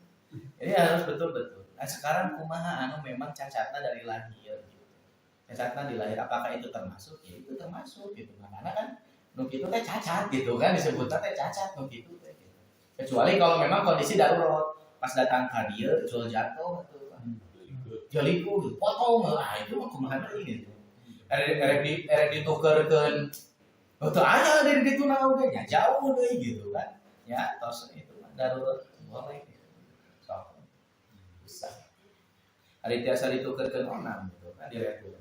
Jadi harus betul-betul. Nah, sekarang kumaha anu memang cacatna dari lahir gitu. Cacatna di lahir apakah itu termasuk? Ya itu termasuk gitu. Karena kan nu kitu teh cacat gitu kan disebutna teh cacat nu kitu teh gitu. Kecuali kalau memang kondisi darurat pas datang ka dieu jual jatuh atau jaliku gitu, potong lah itu mah kumaha deui gitu. Erek ditukerkeun teu aya dari ditu naon ge nya jauh deui gitu kan. Ya tos itu mah darurat boleh gitu. Sok. Bisa. Ari tiasa ditukerkeun onam gitu kan direktur.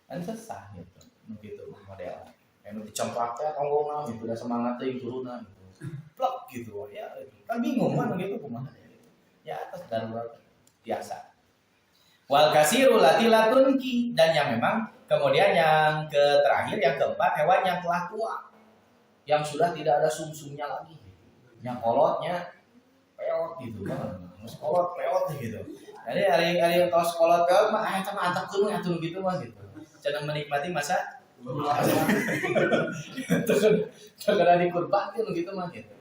Kan sesah gitu. Nu kitu model. Anu dicemplak teh tonggongna gitu da semangat teuing turunna gitu. Plek gitu ya. Kan bingung kan gitu kumaha gitu. Ya atas darurat biasa. Wal kasiru latilatunki dan yang memang kemudian yang terakhir yang keempat hewan yang telah tua yang sudah tidak ada sumsumnya lagi yang kolotnya peot gitu kan kolot peot gitu jadi hari tos kolot peot mah sama antepkeun atuh gitu mah gitu cenah menikmati masa terkena dikurbankeun gitu mah gitu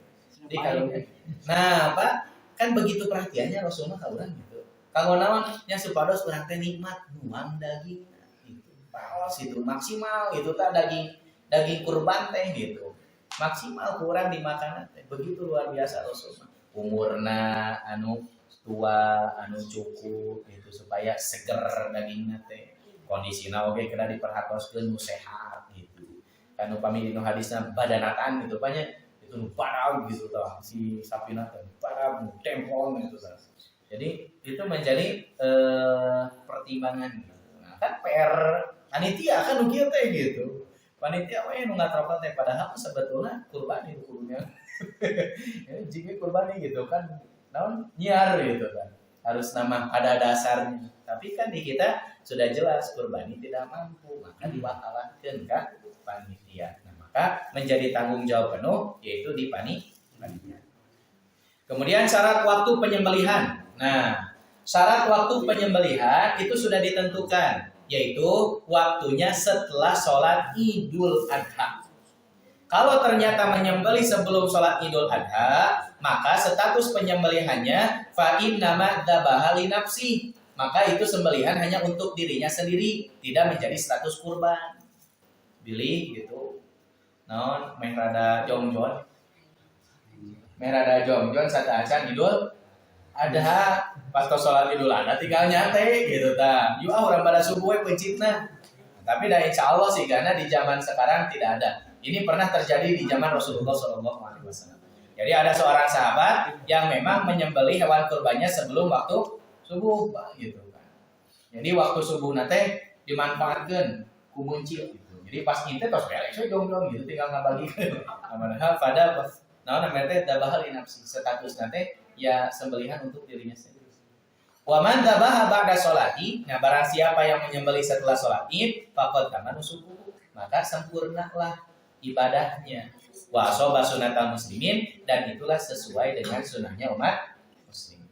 di kalungnya nah Pak kan begitu perhatiannya Rasulullah ka urang gitu kanggo naon nya supados urang teh nikmat nuang daging gitu. paos itu maksimal itu tak daging kurban teh gitu. Maksimal kurang dimakan teh. Begitu luar biasa Rasulullah. Umurna anu tua anu cukup gitu supaya seger dagingna teh. Kondisina oge kena diperhatoskeun nu sehat gitu. Kan upami dinu hadisna badanatan gitu banyak itu nu parau gitu tah si sapina teh parau tempong gitu tah. Jadi itu menjadi pertimbangan gitu. Nah, kan PR panitia kan nu kieu teh gitu. Panitia we nu ngatrokan teh padahal sebetulnya kurban itu kudunya. Ya jika kurban gitu kan naon nyiar gitu kan. Harus nama ada dasarnya. Tapi kan di kita sudah jelas kurbani tidak mampu, maka diwakalakan kan panitia. Nah, maka menjadi tanggung jawab penuh yaitu di panitia. Kemudian syarat waktu penyembelihan. Nah, syarat waktu penyembelihan itu sudah ditentukan, yaitu waktunya setelah sholat Idul Adha. Kalau ternyata menyembelih sebelum sholat Idul Adha, maka status penyembelihannya fa'in nama dzabaha li nafsi. Maka itu sembelihan hanya untuk dirinya sendiri, tidak menjadi status kurban. Bilih gitu. Naon meh rada jongjon. Meh rada jongjon sataacan Idul Adha pas sholat Idul Adha tinggal nyate gitu ta. Yu urang pada subuh we pencitna. Tapi dah insyaallah sih karena di zaman sekarang tidak ada. Ini pernah terjadi di zaman Rasulullah SAW. Jadi ada seorang sahabat yang memang menyembelih hewan kurbannya sebelum waktu subuh, gitu kan. Jadi waktu subuh nate dimanfaatkan kumuncil gitu. Jadi pas ngintip tos belek we dong gitu tinggal ngabagikeun. Amanah pada naon namanya teh dzabah li nafsi, status nate ya sembelihan untuk dirinya sendiri. Wa man dzabaha ba'da sholati, nah barang siapa yang menyembelih setelah sholat Id, faqad tamma nusukuhu, maka sempurnalah ibadahnya. Wa asoba sunatal muslimin, dan itulah sesuai dengan sunnahnya umat muslim.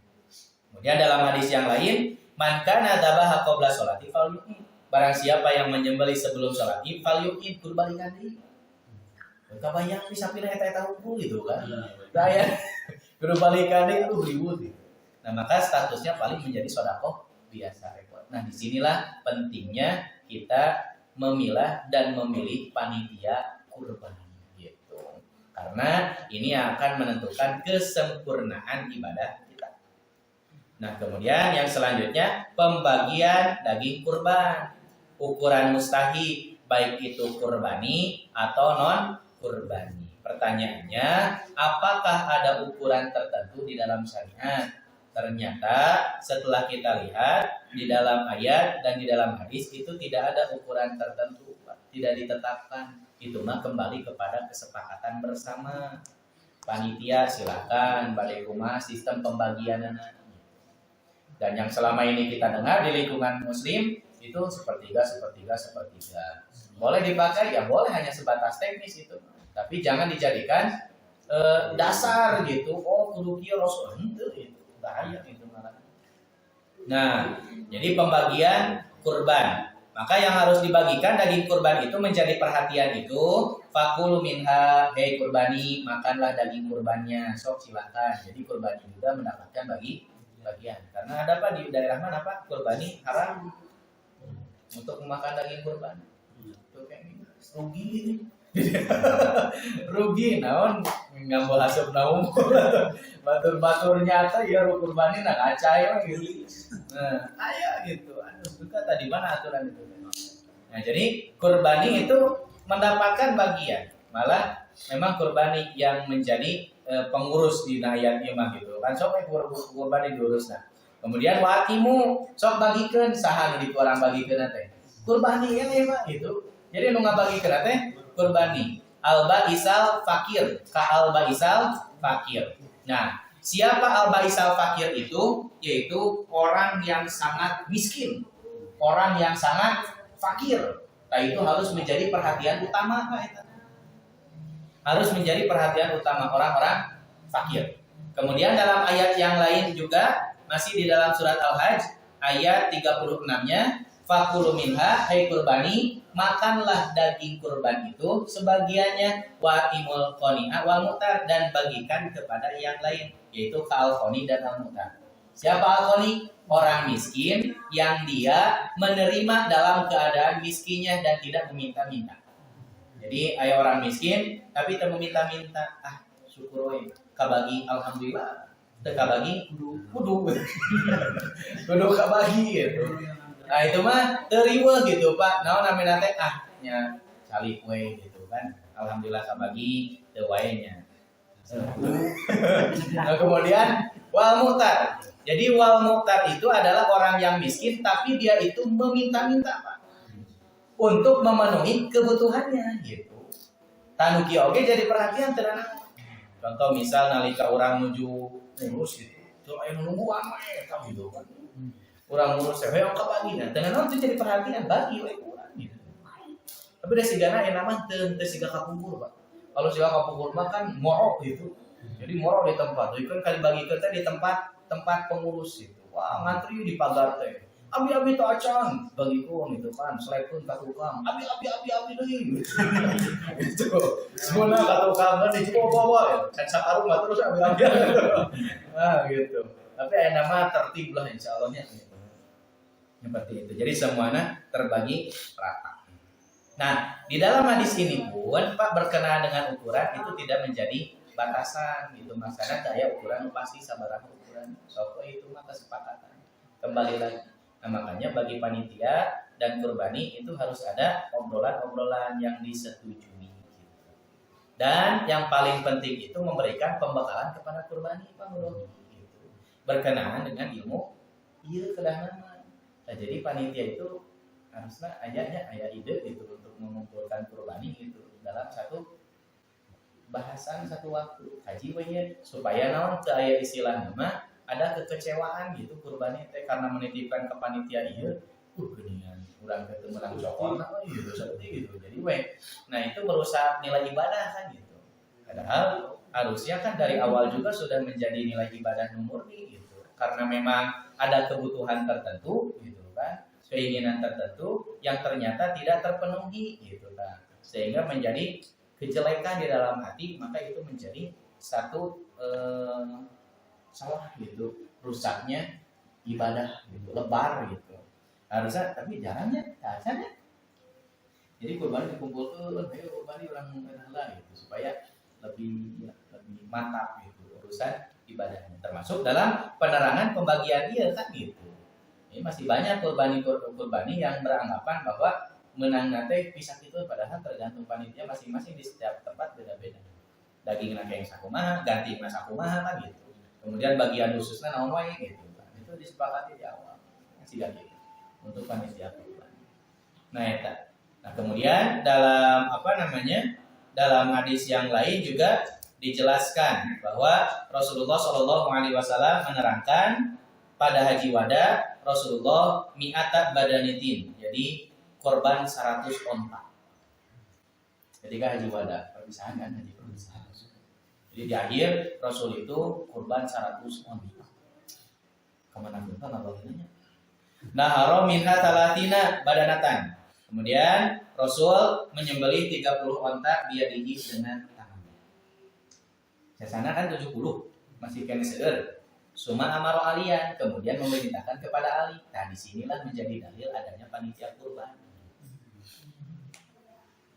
Kemudian dalam hadis yang lain, man kana dzabaha qabla sholati falyu'id. Barang siapa yang menyembelih sebelum sholat Id, falyu'id kurbalikan deui. Kabayang bisa pilih eta hukum gitu kan. Saya kurbalikan deui itu ribut. Nah, maka statusnya paling menjadi sedekah biasa repot. Nah, disinilah pentingnya kita memilah dan memilih panitia kurban gitu. Karena ini akan menentukan kesempurnaan ibadah kita. Nah, kemudian yang selanjutnya pembagian daging kurban. Ukuran mustahi baik itu kurbani atau non kurbani. Pertanyaannya, apakah ada ukuran tertentu di dalam syariat? Ternyata setelah kita lihat di dalam ayat dan di dalam hadis itu tidak ada ukuran tertentu, tidak ditetapkan. Itu mah kembali kepada kesepakatan bersama. Panitia silakan balik rumah sistem pembagian. Dan yang selama ini kita dengar di lingkungan muslim itu sepertiga. Boleh dipakai ya boleh hanya sebatas teknis itu. Tapi jangan dijadikan dasar gitu. Oh kudu kieu Rasul itu bahaya itu malah. Nah, jadi pembagian kurban. Maka yang harus dibagikan daging kurban itu menjadi perhatian itu. Fakulu minha, hei kurbani, makanlah daging kurbannya. Sok silakan. Jadi kurbani juga mendapatkan bagian. Karena ada apa di daerah mana Pak? Kurbani haram untuk memakan daging kurban. Itu kayak rugi ini. Rugi naon ngambil haseup naung batur-batur nyata ya kurbani nak acai gitu. Nah, aya gitu. Aduh, suka tadi mana aturan itu. Nah, jadi kurbani itu mendapatkan bagian. Malah memang kurbani yang menjadi pengurus di ayat imam gitu. Kan sok kurbani diurus nah. Kemudian watimu sok bagikeun saha nu dikurang bagikeun teh. Kurbani ya Pak gitu. Jadi nu ngabagikeun teh kurbani al-baisal fakir ka al-baisal fakir. Nah, siapa al-baisal fakir itu? Yaitu orang yang sangat miskin, orang yang sangat fakir. Nah, itu harus menjadi perhatian utama Pak. Harus menjadi perhatian utama orang-orang fakir. Kemudian dalam ayat yang lain juga masih di dalam surat Al-Hajj ayat 36-nya fakulu minha, hai kurbani, makanlah daging kurban itu sebagiannya wa imul qani'a wal mutar, dan bagikan kepada yang lain yaitu kal qani dan al mutar. Siapa al-ghani? Orang miskin yang dia menerima dalam keadaan miskinnya dan tidak meminta-minta. Jadi aya orang miskin tapi tidak meminta-minta. Syukur we kabagi alhamdulillah. Teu kabagi kudu kudu kabagi gitu. Nah itu mah teu riweuh gitu Pak. Naon namina teh nya calik we gitu kan. Alhamdulillah kabagi teu wae nya. Nah, kemudian wal mu'tar. Jadi wal mu'tar itu adalah orang yang miskin tapi dia itu meminta-minta Pak untuk memenuhi kebutuhannya gitu. Tanuki oge jadi perhatian tenan. Contoh misal nalika orang menuju ngurus gitu. Tuh aya nungguan we eta gitu kan. Urang ngurus teh hoyong ka bagina. Tenan itu jadi perhatian bagi we urang gitu. Tapi da sigana aya mah teu siga kapungkur Pak. Kalau siga kapungkur mah kan morok gitu. Jadi morok di tempat. Itu kan kali bagi kita di tempat pengurus itu. Wah, ngantri di pagar teh. Abi teu acan bagikeun gitu kan. Selekeun ka tukang. Abi deui. Itu. Semuanya ka tukang kan dicoba-coba ya. Kan sakarung mah terus abi. Nah, gitu. Tapi aya nama tertib lah insyaallah nya. Seperti itu. Jadi semuanya terbagi rata. Nah, di dalam hadis ini pun Pak berkenaan dengan ukuran itu tidak menjadi batasan gitu. Maksudnya kayak ukuran pasti sabaraha ukuran. So itu mah kesepakatan. Kembali lagi. Nah, makanya bagi panitia dan kurbani itu harus ada obrolan-obrolan yang disetujui gitu. Dan yang paling penting itu memberikan pembekalan kepada kurbani Pak Bro gitu. Berkenaan dengan ilmu ieu kedah nama. Nah, jadi panitia itu harusnya aya ide gitu untuk mengumpulkan kurbani gitu dalam satu bahasan satu waktu kaji we supaya naon teu aya istilah nama ada kekecewaan gitu kurbani teh karena menitipkan ke panitia ieu geuningan urang teh teu menang cokorna gitu seperti gitu jadi we nah itu merusak nilai ibadah kan gitu padahal harusnya kan dari awal juga sudah menjadi nilai ibadah murni gitu karena memang ada kebutuhan tertentu gitu kan keinginan tertentu yang ternyata tidak terpenuhi gitu kan sehingga menjadi kejelekan di dalam hati maka itu menjadi satu salah gitu rusaknya ibadah gitu lebar gitu harusnya tapi jarangnya caranya jadi kurban dikumpulkan kurban orang mengenal gitu supaya lebih mantap gitu urusan ibadahnya termasuk dalam penerangan pembagian dia kan gitu. Ini masih banyak kurbani yang beranggapan bahwa menang nate pisah itu padahal tergantung panitia masing-masing di setiap tempat beda-beda. Daging nake yang sakumaha, ganti na sakumaha kan gitu. Kemudian bagian khususnya naon wae gitu. Itu disepakati di awal. Masih gitu untuk panitia kurban. Nah, eta. Nah, kemudian dalam dalam hadis yang lain juga dijelaskan bahwa Rasulullah SAW menerangkan pada haji wada Rasulullah mi'ata badanitin. Jadi korban 100 onta. Ketika haji wada, perpisahan kan haji perpisahan. Jadi di akhir Rasul itu korban 100 onta. Kemana pun kan bagiannya. Nahara minha talatina badanatan. Kemudian Rasul menyembelih 30 onta biadihi dengan tangannya. Sesana kan 70 masih kena seueur. Suma amaro alian, kemudian memerintahkan kepada Ali. Nah, disinilah menjadi dalil adanya panitia kurban.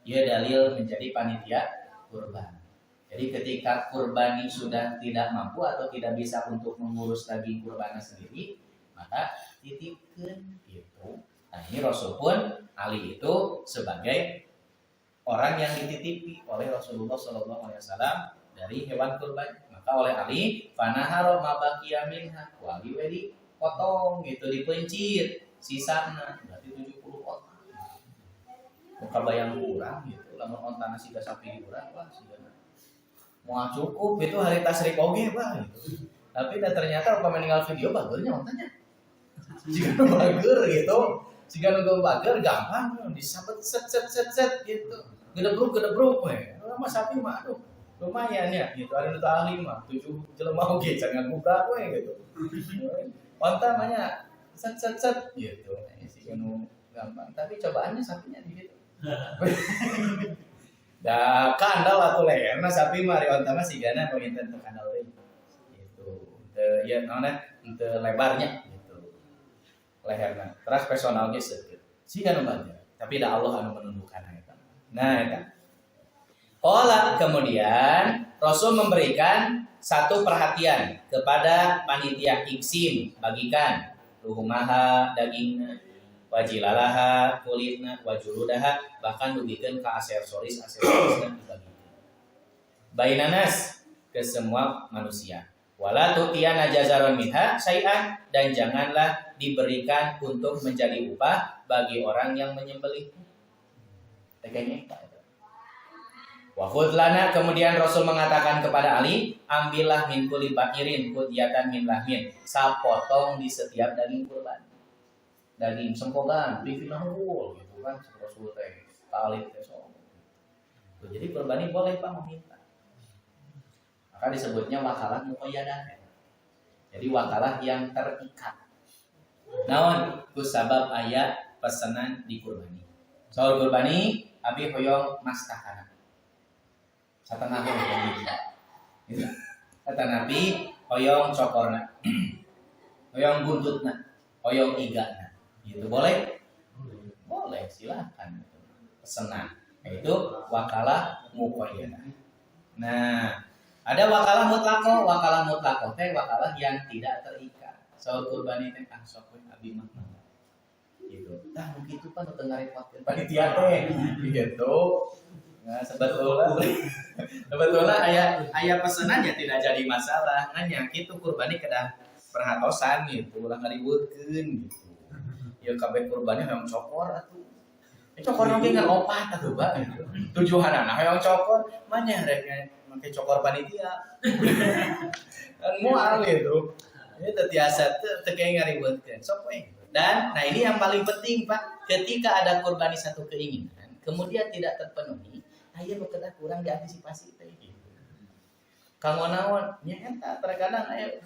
Ia dalil menjadi panitia kurban. Jadi ketika kurbani sudah tidak mampu atau tidak bisa untuk mengurus lagi kurbannya sendiri, maka titipkan gitu. Nah, ini Rasul pun Ali itu sebagai orang yang dititipi oleh Rasulullah SAW dari hewan kurban. Maka oleh Ali fanaharo mabaqiya minha wali wedi potong gitu dipencit sisana berarti 70 otak. Muka bayang kurang gitu lamun ontana siga sapi urang wah sigana moal cukup itu hari tasrik oge Pak gitu. Tapi ternyata upama meninggal video bageurnya ontanya. Jika bager gitu, jika nunggu bager gampang disabet set gitu. Gedebruk we. Lama sapi mah aduh lumayan ya gitu ada nutu ahli mah 7 jelema oge jangan buka we gitu. Onta mahnya set gitu. Si nu gampang tapi cobaannya sapinya di gitu. Da kandal atuh leherna sapi mah ari onta mah sigana penginten teu kandal deui. Gitu. ya naonna teu lebarnya gitu leherna teras personalnya seukeut siga nu bageur tapi da Allah anu menentukan eta nah eta qala kemudian Rasul memberikan satu perhatian kepada panitia iksim bagikan ruhumaha dagingna wajilalaha kulitna wajuludaha bahkan dugikeun ka aksesorisna dibagikan bainanas ke semua manusia wala tu'tiyana jazaran minha syai'an dan janganlah diberikan untuk menjadi upah bagi orang yang menyembelih. Teganya wa khudlana kemudian Rasul mengatakan kepada Ali, ambillah min kulli ba'irin qudyatan min lahmin, sapotong di setiap daging kurban. Daging sempogan, bikinahul gitu kan Rasul teh, Ali teh jadi kurban ini boleh Pak meminta. Maka disebutnya wakalah muqayyadah. Jadi wakalah yang terikat. Naon ku sabab aya pesanan di kurbani. Soal kurbani abi hoyong mastahana. Satengah hoyong gitu. Kata Nabi hoyong cokorna. Hoyong buntutna, hoyong igana. Gitu boleh? Boleh, silakan. Pesanan. Itu wakalah muqayyadah. Nah, ada wakalah mutlakoh teh wakalah yang tidak terikat. Soal kurban teh sok we abi mah. Gitu. Tah nu kitu pan teu ngarepotkeun panitia teh. Gitu. Nah, sebetulnya aya pesenannya tidak jadi masalah. Hanya kitu kurban kedah perhatosan gitu, ulah ngaributkeun gitu. Ya kabeh kurbannya yang cokor atuh. Cokor ge ngaopat atuh Pak. Tujuanana hayang cokor mah nya rek make cokor panitia. Kan moal gitu. Ini terbiasa teu kayak ngaributkeun. Sok we. Dan nah ini yang paling penting Pak, ketika ada kurbani satu keinginan, kemudian tidak terpenuhi, aya nu kedah kurang diantisipasi teh gitu. Kanggo naon? Nya eta terkadang aya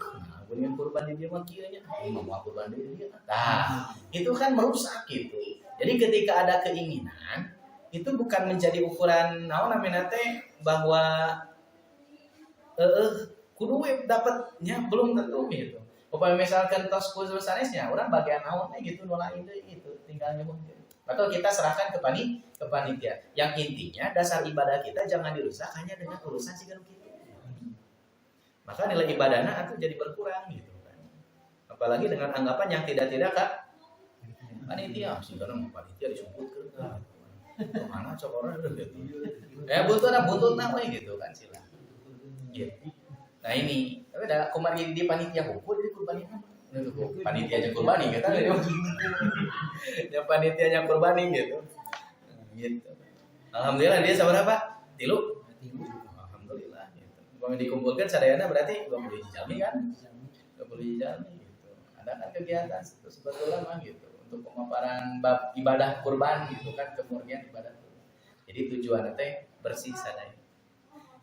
ngeun kurban dia mah kieu nya, mau kurban dia. Nah, itu kan merusak gitu. Jadi ketika ada keinginan, itu bukan menjadi ukuran naon namina teh bahwa kudu dapatnya belum tentu gitu. Upaya misalkan tos khusus sanesnya, orang bagian naonnya gitu nolain deh gitu, tinggal nyebutkeun. Atau kita serahkan ke panitia. Yang intinya dasar ibadah kita jangan dirusak hanya dengan urusan siga kitu. Maka nilai ibadahna atuh jadi berkurang gitu kan. Apalagi dengan anggapan yang tidak Kak. Panitia sih karena panitia disebutkeun kan. Mana cokorna gitu. Buntutna we gitu kan sila. Gitu. Nah ini, tapi ada kemarin di panitia hukum jadi kurbani apa? Panitianya kurbani kita yang panitianya kurbani gitu. Gitu. Alhamdulillah dia seberapa? 3. Alhamdulillah gitu. Bang dikumpulkan sadayana berarti 20 jalmi kan? 20 jalmi gitu. Ada kan kegiatan itu sebetulnya mah gitu untuk pemaparan bab ibadah kurban gitu kan kemurnian ibadah. Jadi tujuannya teh bersih sadaya.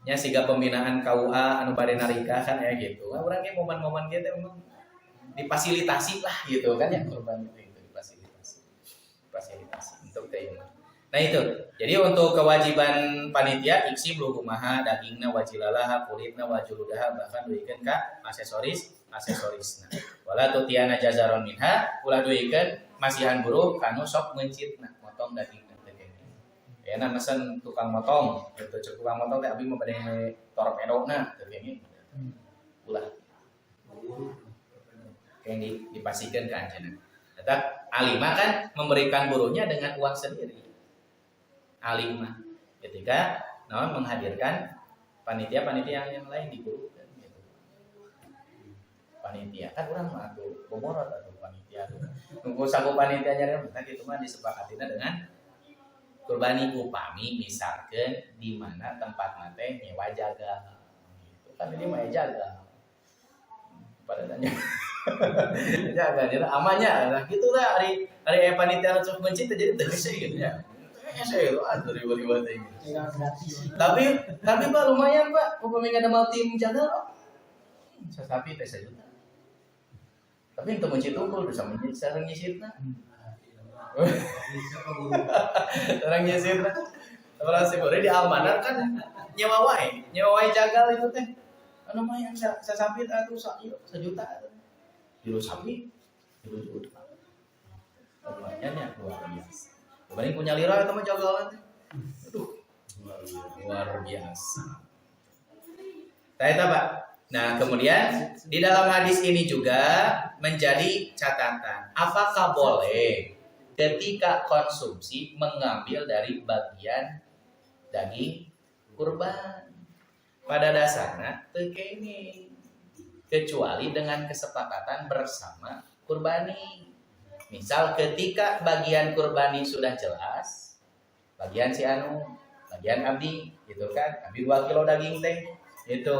Nya siga pembinaan KUA anu bade narika kan ya gitu. Urang ge momen-momen kieu teh memang difasilitasi lah gitu kan ya kurban itu difasilitasi untuk teh. Nah itu. Jadi untuk kewajiban panitia iksim luhumaha dagingna wajilalaha kulitna wajuludaha bahkan duikeun ka aksesorisna. Wala tutiana jazaron minha ulah duikeun masihan buruh kanu sok mencitna motong daging. Ya nah mesen tukang motong, itu tukang motong teh abi mah bade torpedona teh gini. Ulah. Kayak dipasikeun ka anjeunna. Tetap alimah kan memberikan buruhnya dengan uang sendiri. Alimah ketika naon menghadirkan panitia-panitia yang lain diburuhkeun gitu. Panitia kan urang mah atuh bomorot atuh panitia. Nunggu saku panitia nyari tah kitu mah disepakatina dengan kurbani upami misalkan di mana tempat nate nyewa jaga gitu kan ini mah jaga pada tanya jaga jadi amannya nah gitulah hari panitia untuk mencit jadi terus gitu ya saya aduh ribu-ribu tapi Pak lumayan Pak upami ada mau tim jaga sasapi teh sajuta tapi untuk mencit unggul bisa mencit sareng nyisitna orang nyisir orang sih boleh diamanat kan nyewa wae jagal itu teh lumayan saya sapi itu sejuta. Kilo sapi, kilo juta. Lumayan ya, luar biasa. Kemarin punya lira itu mah jagalan. Aduh, luar biasa. Tahu Pak? Nah, kemudian di dalam hadis ini juga menjadi catatan. Apakah boleh ketika konsumsi mengambil dari bagian daging kurban? Pada dasarnya ini kecuali dengan kesepakatan bersama kurbani. Misal ketika bagian kurbani sudah jelas, bagian si anu, bagian abdi, gitu kan? Abdi 2 kilo daging teh, itu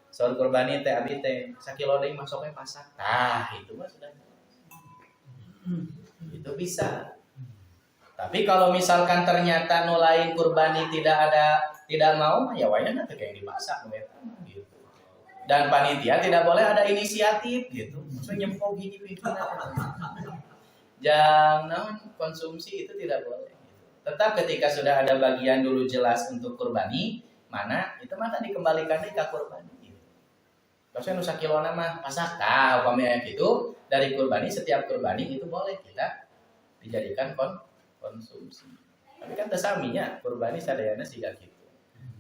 soal kurbani teh abdi teh 1 kilo daging masuknya masak. Nah, itu mah sudah itu bisa. Tapi kalau misalkan ternyata nulain kurbani tidak mau, ya wayana teh kayak dimasak gitu. Dan panitia tidak boleh ada inisiatif gitu. Maksudnya nyempok gini. Jangan konsumsi itu tidak boleh. Tetap ketika sudah ada bagian dulu jelas untuk kurbani, mana itu maka dikembalikan ke kurbani. Kalau saya nusa kilo nama masak, umpamanya gitu dari kurbani, setiap kurbani itu boleh kita dijadikan konsumsi. Tapi kan tesaminya kurbani sadayana siga gitu.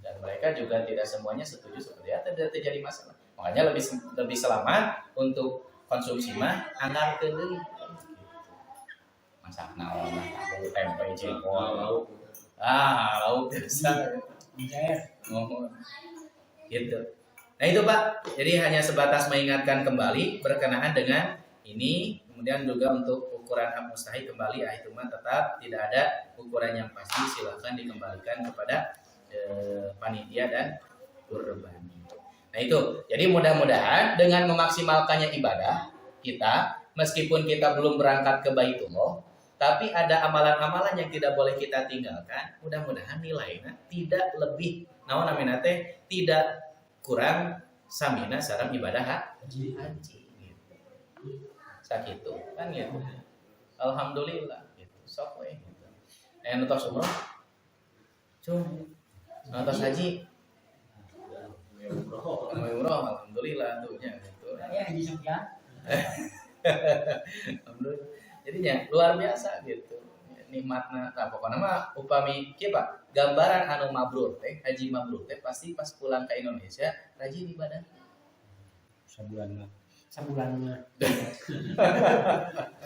Dan mereka juga tidak semuanya setuju seperti itu, tidak terjadi masalah. Makanya lebih selamat untuk konsumsi mah anggar deui. Masak naon lah, tahu tempe jengkol lauk. Lauk biasa. Gitu. Nah itu Pak, jadi hanya sebatas mengingatkan kembali berkenaan dengan ini. Kemudian juga untuk ukuran mustahil kembali, itu mah tetap tidak ada ukuran yang pasti, silakan dikembalikan kepada panitia dan kurbani. Nah itu, jadi mudah-mudahan dengan memaksimalkannya ibadah kita, meskipun kita belum berangkat ke Baitullah, tapi ada amalan-amalan yang tidak boleh kita tinggalkan. Mudah-mudahan nilainya tidak lebih, tidak kurang samina sareng ibadah haji. Sakitu kan gitu. Alhamdulillah gitu. Sok we gitu. Entos umroh. Entos haji. Umroh alhamdulillah tuh nya gitu. Ya haji Sufyan. Alhamdulillah. Jadinya luar biasa gitu. Nikmatna pokoknya mah upami kieu Pak, gambaran anu mabrur teh, haji mabrur teh pasti pas pulang ke Indonesia rajin ibadah. Sabulan.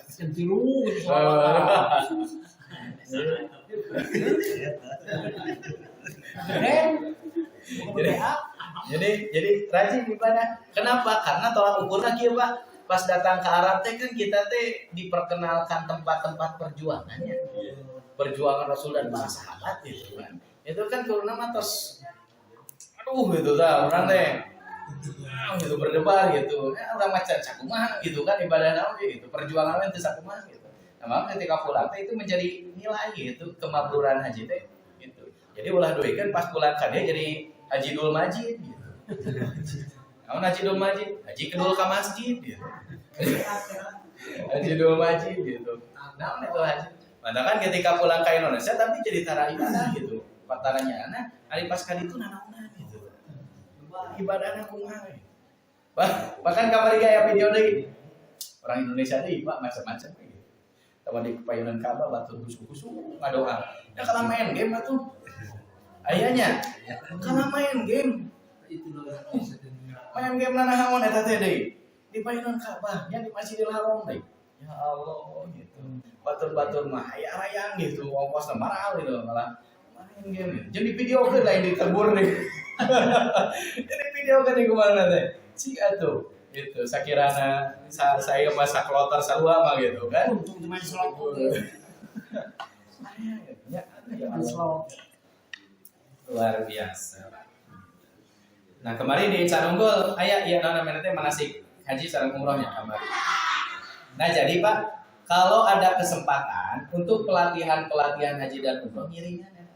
Sentilu gitu. Jadi rajin ibadah. Kenapa? Karena tolak ukurnya kieu Pak. Pas datang ke Arab teh kan kita teh diperkenalkan tempat-tempat perjuangannya. Perjuangan Rasul dan para sahabat gitu kan. Itu kan turunnya mah tos gitu dah orang teh. Gitu berdebar gitu. Orang macam cakumaha gitu kan ibadah naon gitu. Perjuangan teh sakumaha gitu. Nah, maka ketika pulang teh itu menjadi nilai gitu kemabruran haji teh gitu. Jadi ulah duikeun pas pulang ka dia jadi haji dul majid gitu. Naon haji dul majid? Haji kedul ka masjid gitu. Haji dul majid gitu. Naon itu haji? Padahal kan ketika pulang ke Indonesia tapi jadi tara ibadah gitu. Pertanyaannya, hari pas kali itu nanaonan gitu. Ibadahnya kumaha. Bahkan kamari gaya video deui. Orang Indonesia deui Pak macam-macam gitu. Tawa di payunan Ka'bah batur kusu-kusu ngadoa. Ya kalau main game atuh. Ayahnya, kalau main game main game nanahawan eta teh deui. Di payunan Ka'bah, nya di Masjidil Haram deui. Ya Allah gitu. Batur-batur mah hayang gitu, ongkosna mahal gitu malah main game gitu. Jadi video ke lain di tebur deui. Jadi video ke di kemana teh? Si atuh gitu sakirana saya masak loter sarua mah gitu kan. Untung cuma slot. Ya, luar biasa. Nah kemarin di Canunggul aya ieu namanya teh manasik haji sareng umrohnya kemarin. Nah jadi Pak, kalau ada kesempatan untuk pelatihan haji dan umroh ngiringan ya.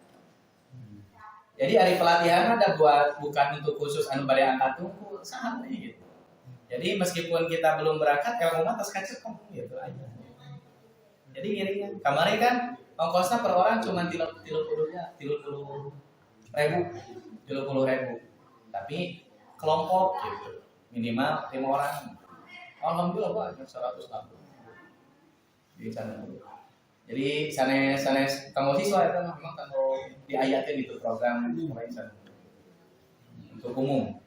Jadi hari pelatihan ada bukan untuk khusus anu bade angkat tungku saha gitu. Jadi meskipun kita belum berangkat ilmu mah tos kacekom gitu aja. Jadi ngiringan. Kemarin kan ongkosnya per orang cuma 30.000. Tapi kelompok gitu, minimal 5 orang. Alhamdulillah banyak 100 lampu di sana. Jadi sanes kanggo siswa itu memang kanggo diayatin itu program mulai sana untuk umum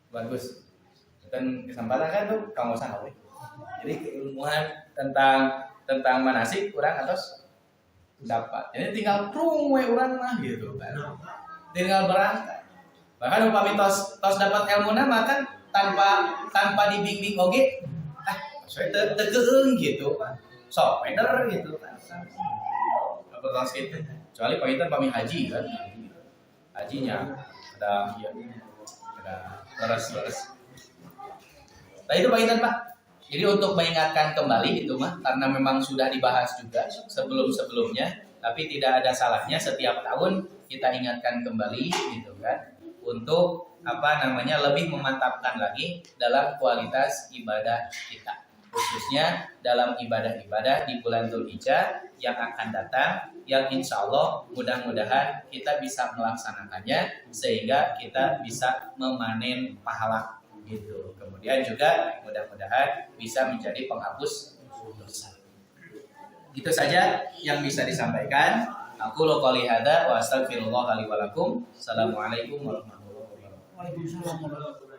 bagus. Dan kesempatan kan tuh kanggo sana. Jadi keilmuan tentang manasik kurang atas dapat. Jadi tinggal prung we urang mah gitu kan. Tinggal berangkat. Bahkan upami tos dapat ilmu nama kan tanpa dibimbing oge saya tegeung gitu kan. Sok peder gitu kan. Apa tos gitu. Kecuali pagitan pami haji kan. Hajinya ada leres. Nah itu pagitan Pak. Jadi untuk mengingatkan kembali itu mah karena memang sudah dibahas juga sebelum-sebelumnya, tapi tidak ada salahnya setiap tahun kita ingatkan kembali gitu kan untuk lebih memantapkan lagi dalam kualitas ibadah kita, khususnya dalam ibadah-ibadah di bulan Dzulhijjah yang akan datang, yang insya Allah mudah-mudahan kita bisa melaksanakannya sehingga kita bisa memanen pahala gitu. Kemudian juga mudah-mudahan bisa menjadi penghapus dosa. Itu saja yang bisa disampaikan. Aku qouli hadza wa astaghfirullah li wa lakum. Assalamualaikum warahmatullahi wabarakatuh. Waalaikumsalam warahmatullahi wabarakatuh.